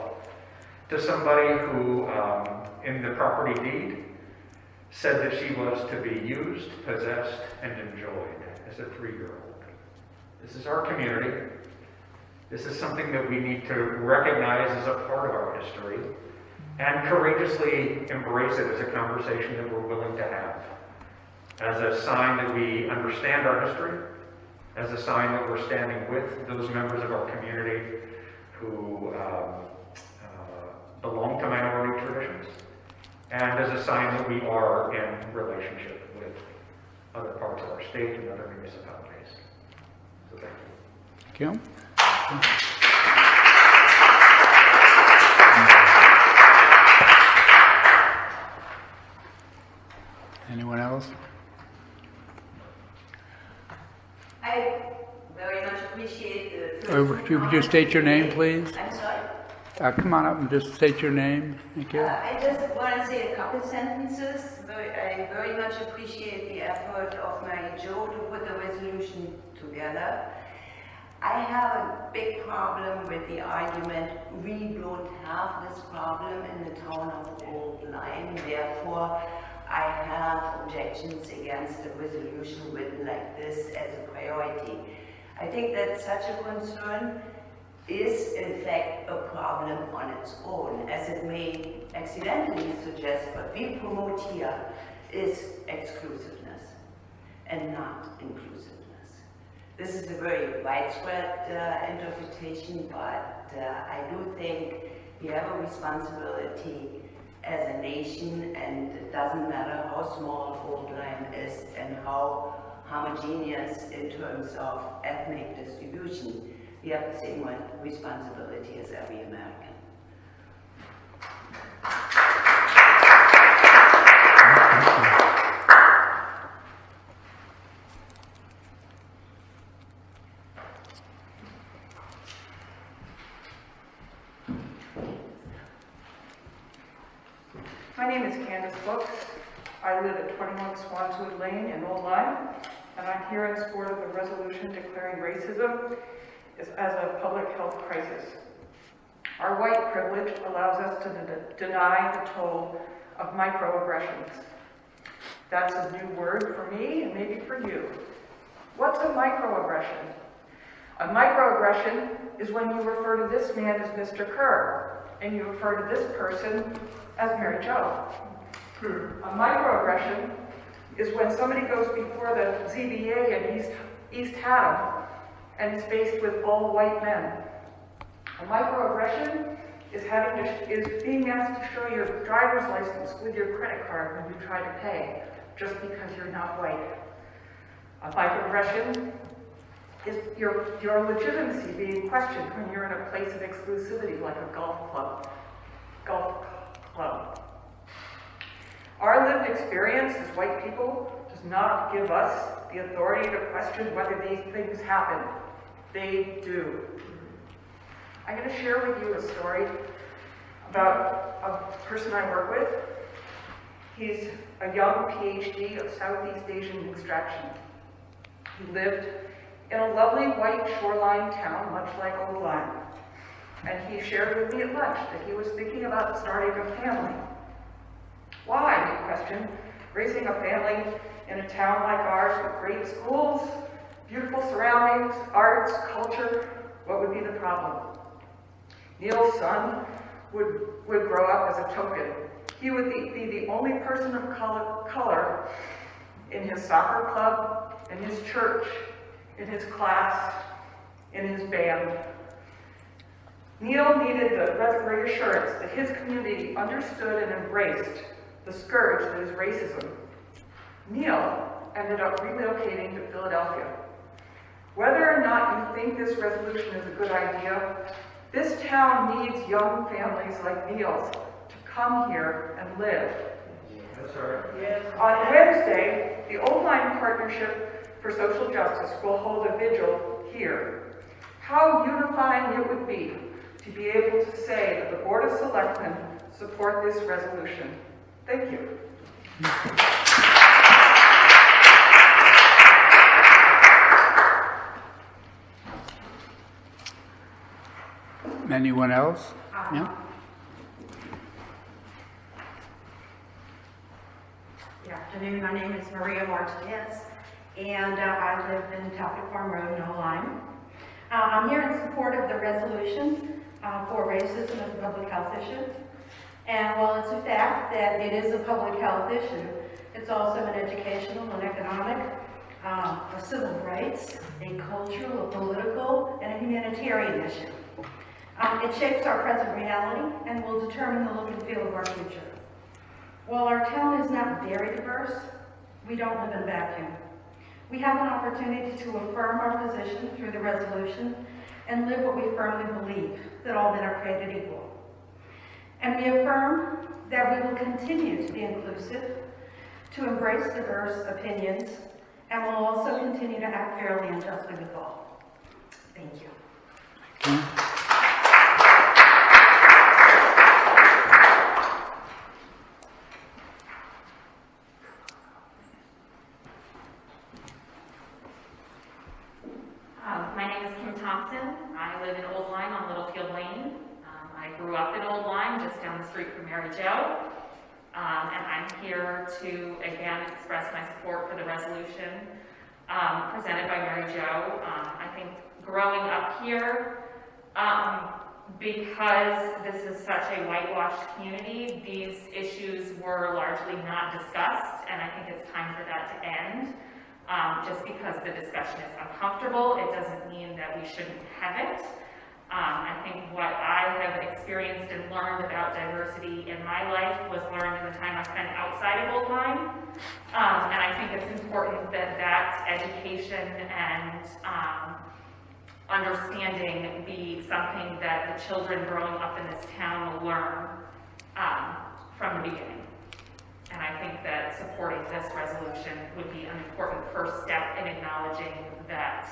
to somebody who, in the property deed, said that she was to be used, possessed, and enjoyed as a 3-year-old. This is our community. This is something that we need to recognize as a part of our history and courageously embrace it as a conversation that we're willing to have, as a sign that we understand our history, as a sign that we're standing with those members of our community who belong to minority traditions, and as a sign that we are in relationship with other parts of our state and other municipalities. So thank you. Thank you. Anyone else? I very much appreciate the... Would you state your name, please? I'm sorry? Come on up and just state your name. Thank you. I just want to say a couple sentences. I very much appreciate the effort of my Joe to put the resolution together. I have a big problem with the argument we don't have this problem in the town of Old Lyme, therefore I have objections against the resolution written like this as a priority. I think that such a concern is in fact a problem on its own, as it may accidentally suggest what we promote here is exclusiveness and not inclusiveness. This is a very widespread interpretation, but I do think we have a responsibility as a nation, and it doesn't matter how small Old Lyme is and how homogeneous in terms of ethnic distribution. We have the same responsibility as every American. My name is Candace Brooks. I live at 21 Swanswood Lane in Old Lyme, and I'm here in support of the resolution declaring racism as a public health crisis. Our white privilege allows us to deny the toll of microaggressions. That's a new word for me and maybe for you. What's a microaggression? A microaggression is when you refer to this man as Mr. Kerr, and you refer to this person as Mary Jo. A microaggression is when somebody goes before the ZBA in East Haddam and is faced with all white men. A microaggression is being asked to show your driver's license with your credit card when you try to pay, just because you're not white. A microaggression is your legitimacy being questioned when you're in a place of exclusivity like a golf club. Our lived experience as white people does not give us the authority to question whether these things happen. They do. I'm going to share with you a story about a person I work with. He's a young PhD of Southeast Asian extraction. He lived in a lovely white shoreline town, much like Old Lyme. And he shared with me at lunch that he was thinking about starting a family. Why, he questioned, raising a family in a town like ours with great schools, beautiful surroundings, arts, culture, what would be the problem? Neil's son would grow up as a token. He would be the only person of color in his soccer club, in his church, in his class, in his band. Neil needed the reassurance that his community understood and embraced the scourge that is racism. Neil ended up relocating to Philadelphia. Whether or not you think this resolution is a good idea, this town needs young families like Neil's to come here and live. That's right. Yes. On Wednesday, the Old Lyme Partnership for Social Justice will hold a vigil here. How unifying it would be to be able to say that the Board of Selectmen support this resolution. Thank you. Anyone else? Yeah? Good afternoon. My name is Maria Martinez, and I live in Talcott Farm Road in Old Lyme. I'm here in support of the resolution for racism as a public health issue. And while it's a fact that it is a public health issue, it's also an educational and economic a civil rights, a cultural, a political, and a humanitarian issue. It shapes our present reality and will determine the look and feel of our future. While our town is not very diverse, we don't live in a vacuum. We have an opportunity to affirm our position through the resolution and live what we firmly believe, that all men are created equal. And we affirm that we will continue to be inclusive, to embrace diverse opinions, and will also continue to act fairly and justly with all. Thank you. Thank you. My name is Kim Thompson. I live in Old Lyme on Littlefield Lane. I grew up in Old Lyme, just down the street from Mary Jo. And I'm here to, again, express my support for the resolution presented by Mary Jo. I think growing up here, because this is such a whitewashed community, these issues were largely not discussed, and I think it's time for that to end. Just because the discussion is uncomfortable, it doesn't mean that we shouldn't have it. I think what I have experienced and learned about diversity in my life was learned in the time I spent outside of Old Lyme. And I think it's important that that education and understanding be something that the children growing up in this town will learn from the beginning. And I think that supporting this resolution would be an important first step in acknowledging that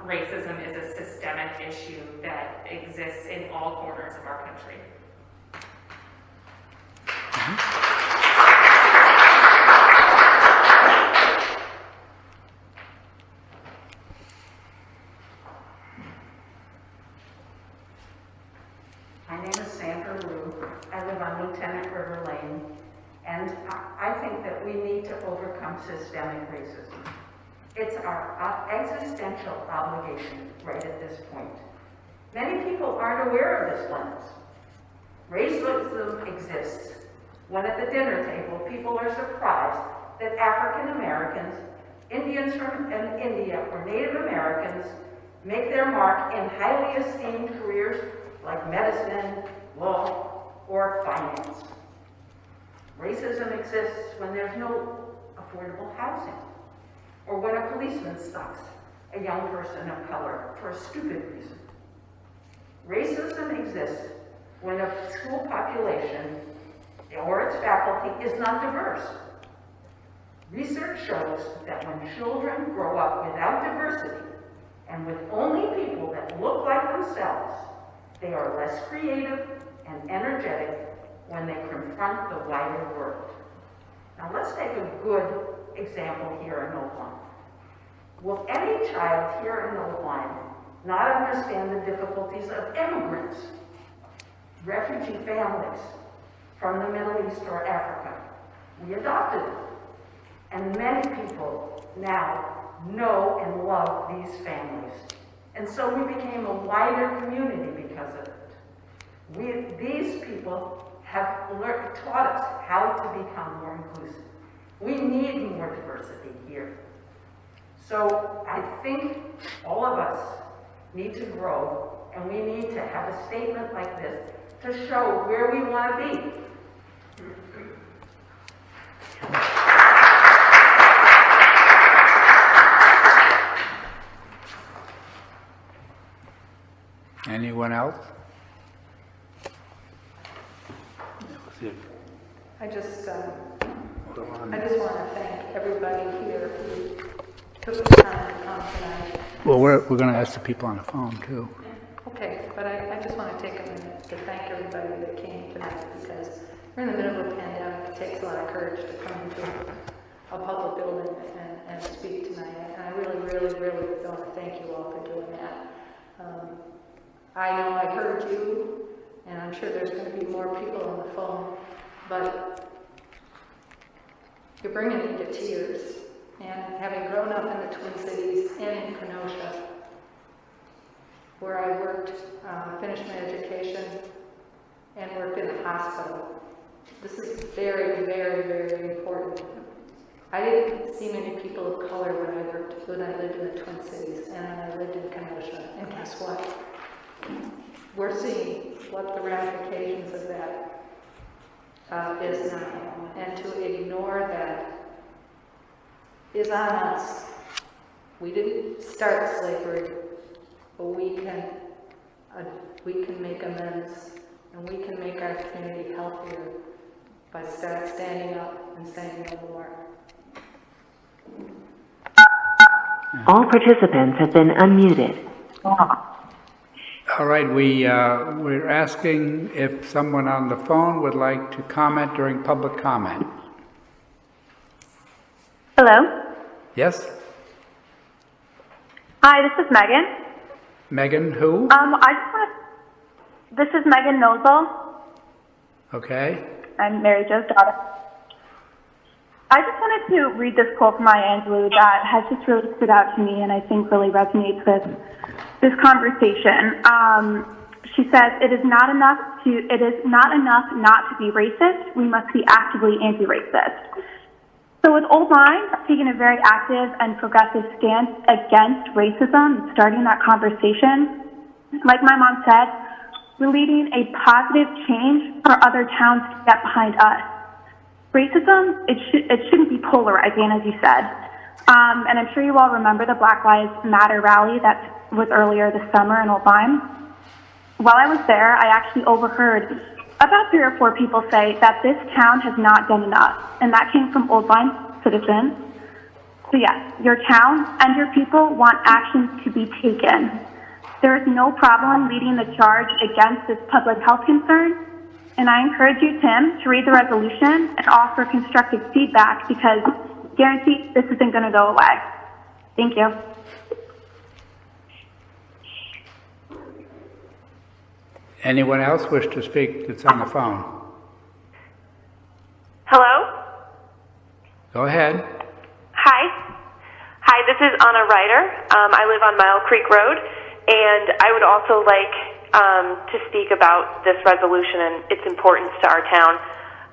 racism is a systemic issue that exists in all corners of our country. My name is Sandra Rue. I live on Lieutenant River Lane, and I think that we need to overcome systemic racism. It's our existential obligation right at this point. Many people aren't aware of this lens. Racism exists when at the dinner table people are surprised that African Americans, Indians from India, or Native Americans make their mark in highly esteemed careers like medicine, law, or finance. Racism exists when there's no affordable housing, or when a policeman stops a young person of color for a stupid reason. Racism exists when a school population or its faculty is not diverse. Research shows that when children grow up without diversity and with only people that look like themselves, they are less creative and energetic when they confront the wider world. Now let's take a good example here in Old Lyme. Will any child here in Old Lyme not understand the difficulties of immigrants, refugee families from the Middle East or Africa? We adopted them. And many people now know and love these families. And so we became a wider community because of it. These people have taught us how to become more inclusive. We need more diversity here. So I think all of us need to grow, and we need to have a statement like this to show where we want to be. Anyone else? I just want to thank everybody here who took the time to come tonight. Well, we're going to ask the people on the phone, too. Okay, but I just want to take a minute to thank everybody that came tonight, because we're in the middle of a pandemic. It takes a lot of courage to come into a public building and speak tonight. And I really, really, really want to thank you all for doing that. I know I heard you, and I'm sure there's going to be more people on the phone, but you're bringing me to tears. And having grown up in the Twin Cities and in Kenosha, where I worked, finished my education, and worked in a hospital, this is very, very, very important. I didn't see many people of color when I lived in the Twin Cities and when I lived in Kenosha. And guess what? We're seeing what the ramifications of that is now. And to ignore that is on us. We didn't start slavery, but we can make amends, and we can make our community healthier by standing up and saying no more. All participants have been unmuted. All right, we're asking if someone on the phone would like to comment during public comment. Hello? Yes? Hi, this is Megan. Megan, who? This is Megan Nozel. Okay. I'm Mary Jo's daughter. I just wanted to read this quote from Maya Angelou that has just really stood out to me and I think really resonates with this conversation. She says, it is not enough not to be racist. We must be actively anti-racist. So with Old Lyme taking a very active and progressive stance against racism, starting that conversation, like my mom said, we're leading a positive change for other towns to get behind us. Racism, it shouldn't be polarizing, as you said. And I'm sure you all remember the Black Lives Matter rally that was earlier this summer in Old Lyme. While I was there, I actually overheard about 3 or 4 people say that this town has not done enough, and that came from Old Lyme citizens. So yes, your town and your people want actions to be taken. There is no problem leading the charge against this public health concern, and I encourage you, Tim, to read the resolution and offer constructive feedback because guaranteed this isn't going to go away. Thank you. Anyone else wish to speak that's on the phone? Hello? Go ahead. Hi, this is Anna Ryder. I live on Mile Creek Road, and I would also like to speak about this resolution and its importance to our town.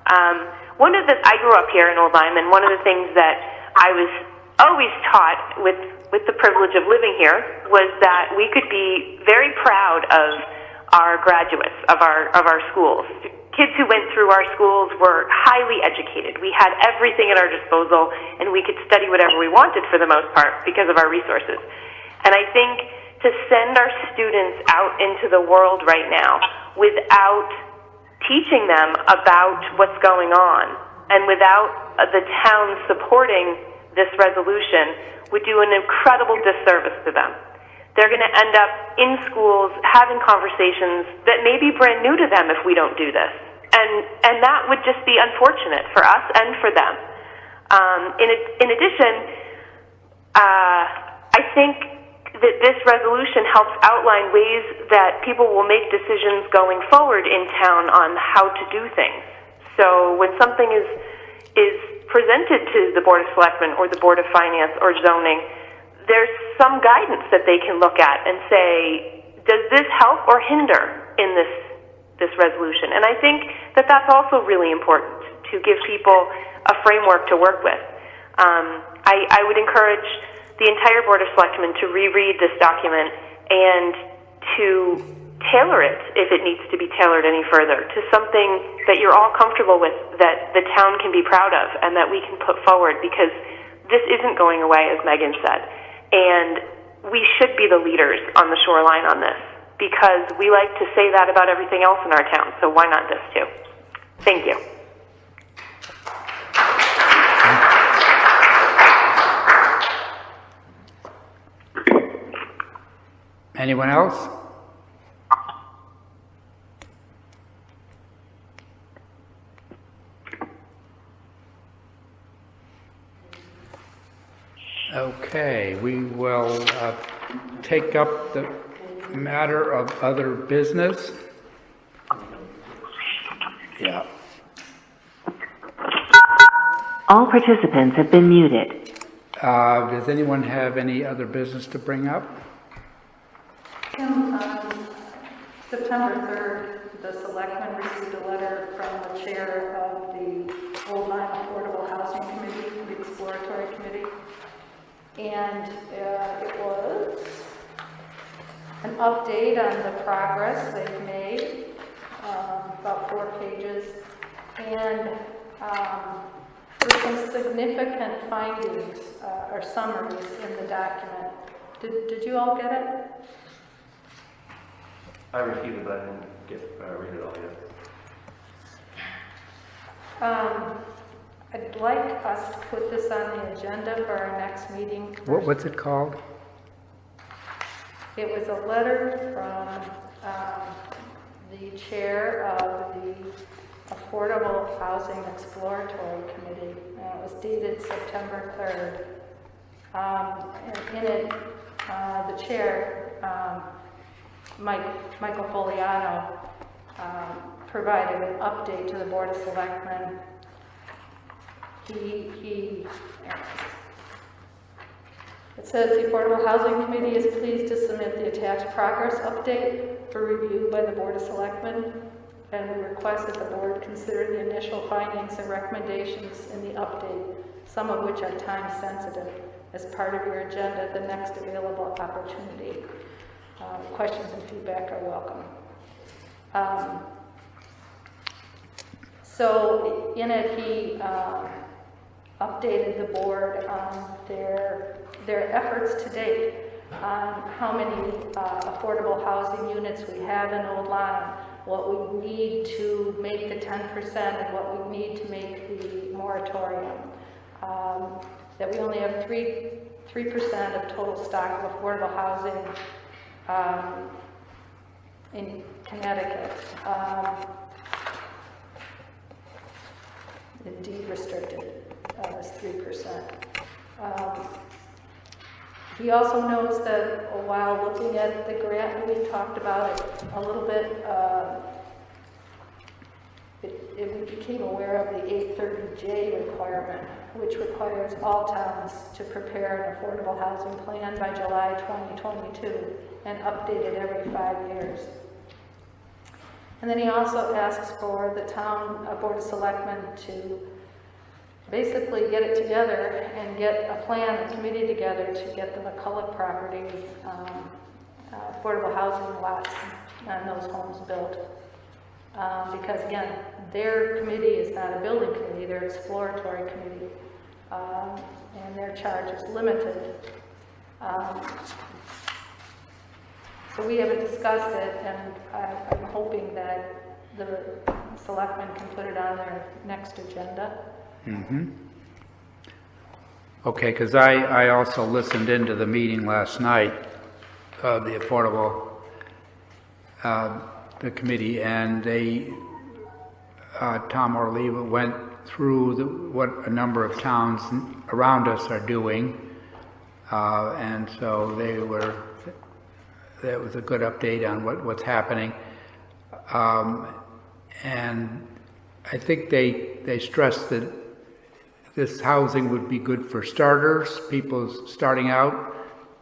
I grew up here in Old Lyme, and one of the things that I was always taught with the privilege of living here was that we could be very proud of our graduates of our schools. Kids who went through our schools were highly educated. We had everything at our disposal, and we could study whatever we wanted for the most part because of our resources. And I think to send our students out into the world right now without teaching them about what's going on and without the town supporting this resolution would do an incredible disservice to them. They're going to end up in schools having conversations that may be brand new to them if we don't do this. And that would just be unfortunate for us and for them. In addition, I think that this resolution helps outline ways that people will make decisions going forward in town on how to do things. So when something is presented to the Board of Selectmen or the Board of Finance or zoning, there's some guidance that they can look at and say, does this help or hinder in this resolution? And I think that that's also really important to give people a framework to work with. I would encourage the entire Board of Selectmen to reread this document and to tailor it, if it needs to be tailored any further, to something that you're all comfortable with, that the town can be proud of, and that we can put forward, because this isn't going away, as Megan said. And we should be the leaders on the shoreline on this, because we like to say that about everything else in our town, so why not this too? Thank you. Anyone else? Okay, we will take up the matter of other business. Yeah. All participants have been muted. Does anyone have any other business to bring up? Kim, September 3rd, the Selectmen received a letter from the chair of the Old Lyme Affordable Housing Committee, the exploratory committee. And it was an update on the progress they've made, about 4 pages, and there's some significant findings or summaries in the document. Did you all get it? I received it, but I didn't read it all yet. I'd like us to put this on the agenda for our next meeting. What's it called? It was a letter from the chair of the Affordable Housing Exploratory Committee. It was dated September 3rd. And in it, the chair, Michael Foliano, provided an update to the Board of Selectmen. It says the Affordable Housing Committee is pleased to submit the attached progress update for review by the Board of Selectmen, and we request that the board consider the initial findings and recommendations in the update, some of which are time sensitive, as part of your agenda at the next available opportunity. Questions and feedback are welcome. So in it, he updated the board on their efforts to date on how many affordable housing units we have in Old Lyme, what we need to make the 10% and what we need to make the moratorium. That we only have 3% of total stock of affordable housing in Connecticut. Indeed restricted as 3%. He also notes that while looking at the grant, we talked about it a little bit, we became aware of the 830J requirement, which requires all towns to prepare an affordable housing plan by July 2022 and update it every 5 years. And then he also asks for the town Board of Selectmen to basically get it together and get a plan, a committee together to get the McCulloch property affordable housing lots and those homes built. Because again, their committee is not a building committee, they're an exploratory committee, and their charge is limited. So we haven't discussed it, and I'm hoping that the selectmen can put it on their next agenda. Mm-hmm. Okay, because I also listened into the meeting last night of the affordable, the committee, and they, Tom Orleva went through what a number of towns around us are doing, and so that was a good update on what's happening. And I think they stressed that this housing would be good for starters, people starting out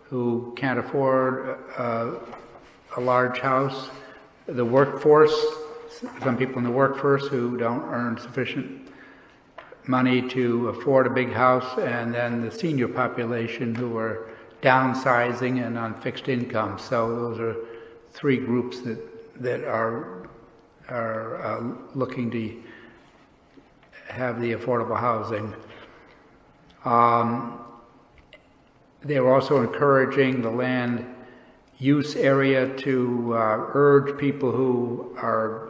who can't afford a large house, the workforce, some people in the workforce who don't earn sufficient money to afford a big house, and then the senior population who are downsizing and on fixed income. So those are 3 groups that are looking to have the affordable housing. They were also encouraging the land use area to urge people who are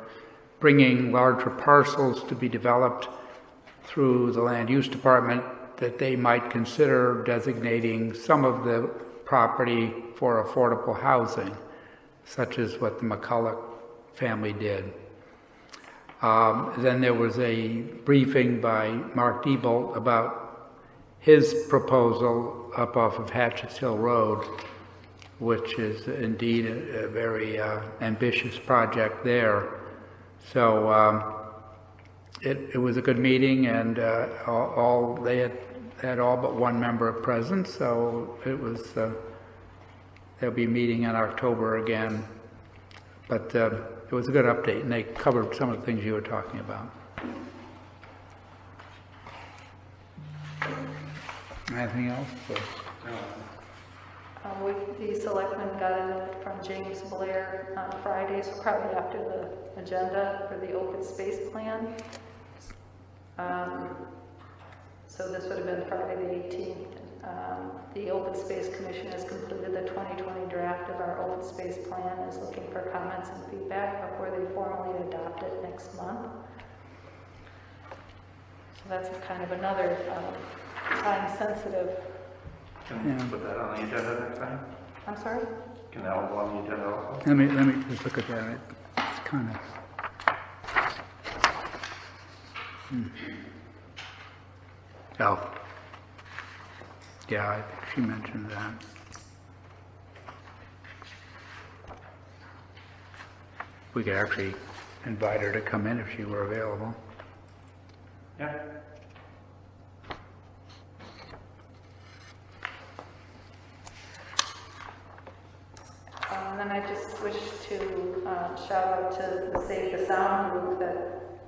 bringing larger parcels to be developed through the land use department, that they might consider designating some of the property for affordable housing, such as what the McCulloch family did. Then there was a briefing by Mark Diebold about his proposal up off of Hatchetts Hill Road, which is indeed a very ambitious project there. So it was a good meeting, and they had all but 1 member present, so it was, they'll be meeting in October again. But it was a good update, and they covered some of the things you were talking about. Anything else? The selectmen got a note from James Blair on Friday, so probably after the agenda for the open space plan. So this would have been Friday the 18th. The Open Space Commission has completed the 2020 draft of our open space plan, is looking for comments and feedback before they formally adopt it next month. So that's kind of another time-sensitive. Can we put that on the agenda next time? I'm sorry? Can that one go on the agenda also? Let me just look at that. It's kind of. Oh. Yeah, I think she mentioned that. We could actually invite her to come in if she were available. Yeah. And then I just wish to shout out to the Save the Sound group that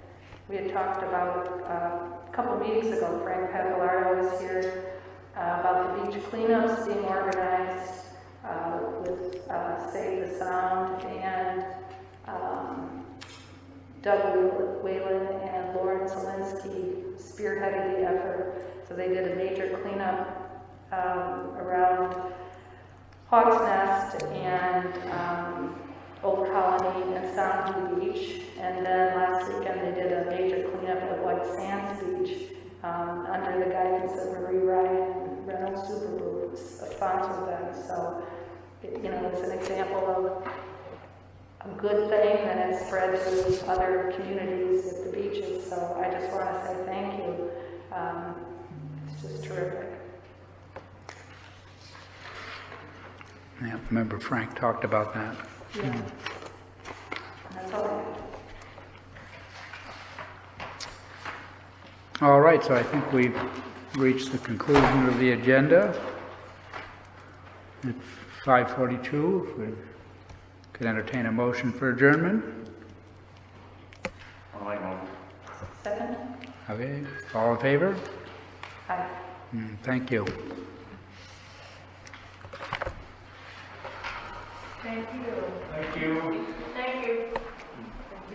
we had talked about a couple of meetings ago. Frank Pappalardo was here about the beach cleanups being organized with Save the Sound, and Doug Whalen and Lauren Zelinsky spearheaded the effort. So they did a major cleanup around Hawks Nest and Old Colony and Soundview Beach, and then last weekend they did a major cleanup at White Sands Beach under the guidance of Marie Ryan and Reynolds Subaru sponsored them. So, it's an example of a good thing, and it spread to other communities at the beaches. So I just want to say thank you. It's just terrific. Yeah, remember Frank talked about that. Yeah. That's all I have. All right, so I think we've reached the conclusion of the agenda. At 5:42, if we could entertain a motion for adjournment. I'll make one. Second? Okay, all in favor? Aye. Thank you. Thank you. Thank you. Thank you.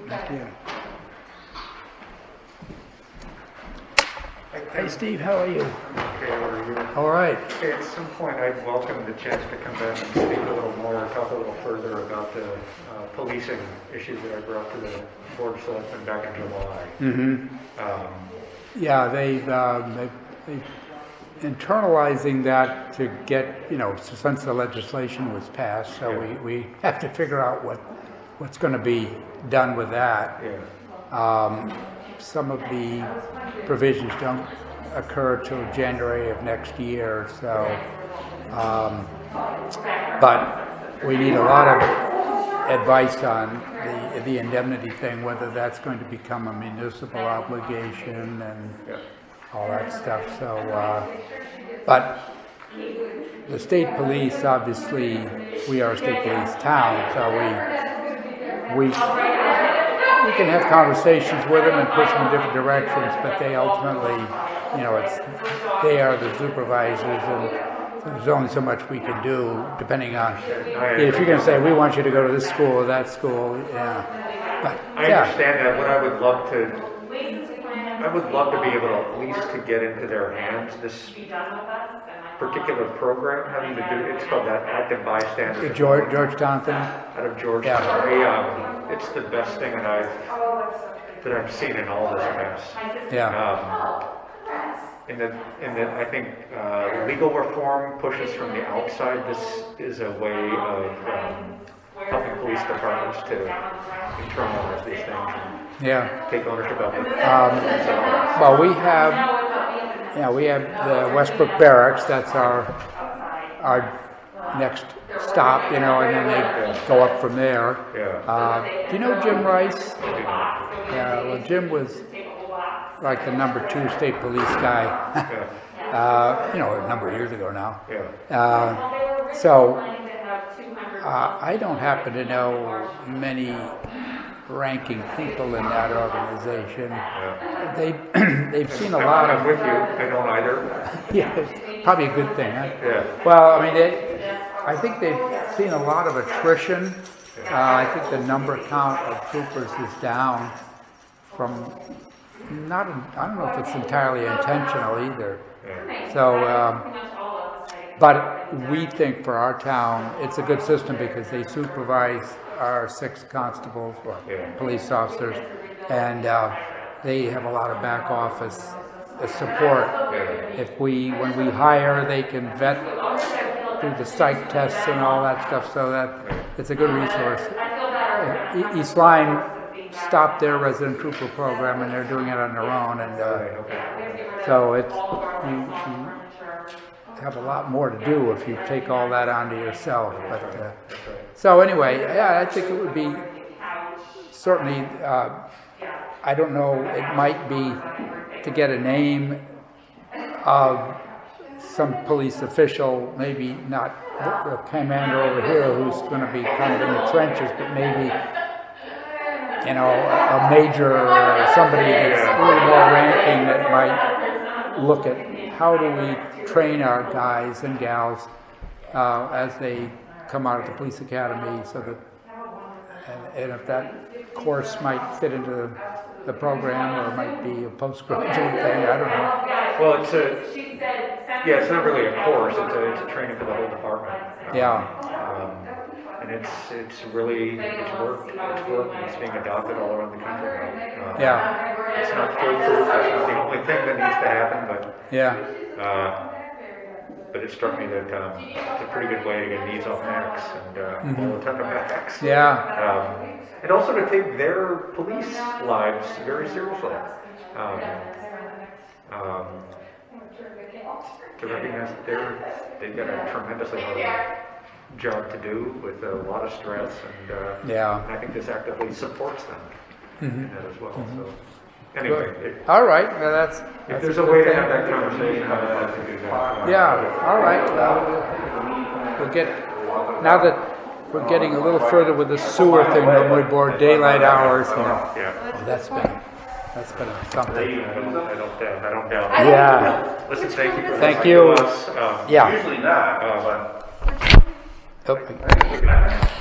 Thank you. Hey Steve, how are you? Okay, how are you? All right. Okay, at some point I'd welcome the chance to come back and speak a little more, talk a little further about the policing issues that I brought to the Board of Selectmen back in July. Yeah, they've internalizing that to get, since the legislation was passed, so we have to figure out what's going to be done with that. Some of the provisions don't occur till January of next year, so, but we need a lot of advice on the indemnity thing, whether that's going to become a municipal obligation and all that stuff. So, but the state police, obviously, we are a state police town, so we can have conversations with them and push them in different directions, but they ultimately, they are the supervisors, and there's only so much we can do, depending on, if you're going to say, we want you to go to this school or that school, But, I understand that. What I would love to be able to at least to get into their hands this particular program having to do, it's called that active bystander. George Thompson? Out of Georgetown. It's the best thing that I've seen in all this mess. And that I think legal reform pushes from the outside. This is a way of helping police departments to internalize these things and take ownership of it. Well, we have the Westbrook Barracks. That's our next stop, and then they go up from there. Do you know Jim Rice? Yeah, well, Jim was like the #2 state police guy, a number of years ago now. So I don't happen to know many ranking people in that organization. They've seen a lot of. I'm with you. I don't either. probably a good thing, huh? Yeah. Well, I mean, I think they've seen a lot of attrition. I think the number count of troopers is down from I don't know if it's entirely intentional either. So, but we think for our town, it's a good system because they supervise our 6 constables or police officers, and they have a lot of back office support. When we hire, they can vet, do the psych tests and all that stuff, so that it's a good resource. East Line stopped their resident trooper program, and they're doing it on their own, and so it's you have a lot more to do if you take all that onto yourself. But so anyway, yeah, I think it would be certainly. I don't know. It might be to get a name of some police official, maybe not the commander over here who's going to be kind of in the trenches, but maybe, you know, a major or somebody that's a little more ranking that might look at how do we train our guys and gals as they come out of the police academy, so that, and if that course might fit into the program, or it might be a postgraduate thing, I don't know. Well, it's not really a course, it's a training for the whole department. And it's really, it's work, and it's being adopted all around the country now. It's not foolproof, it's not the only thing that needs to happen, but it struck me that it's a pretty good way to get needs off max and all the time to max. And also to take their police lives very seriously. To recognize that they've got a tremendously hard job to do with a lot of stress, and I think this actively supports them in that as well. So anyway, all right, well, that's if there's a way to have that conversation, I'd like to do that. Yeah, all right. We'll get, now that we're getting a little further with the sewer thing, when we board daylight hours, you know. Oh, that's been something. I don't doubt it. Yeah. Listen, thank you for Thank you. us. Yeah. Usually not, but. Okay.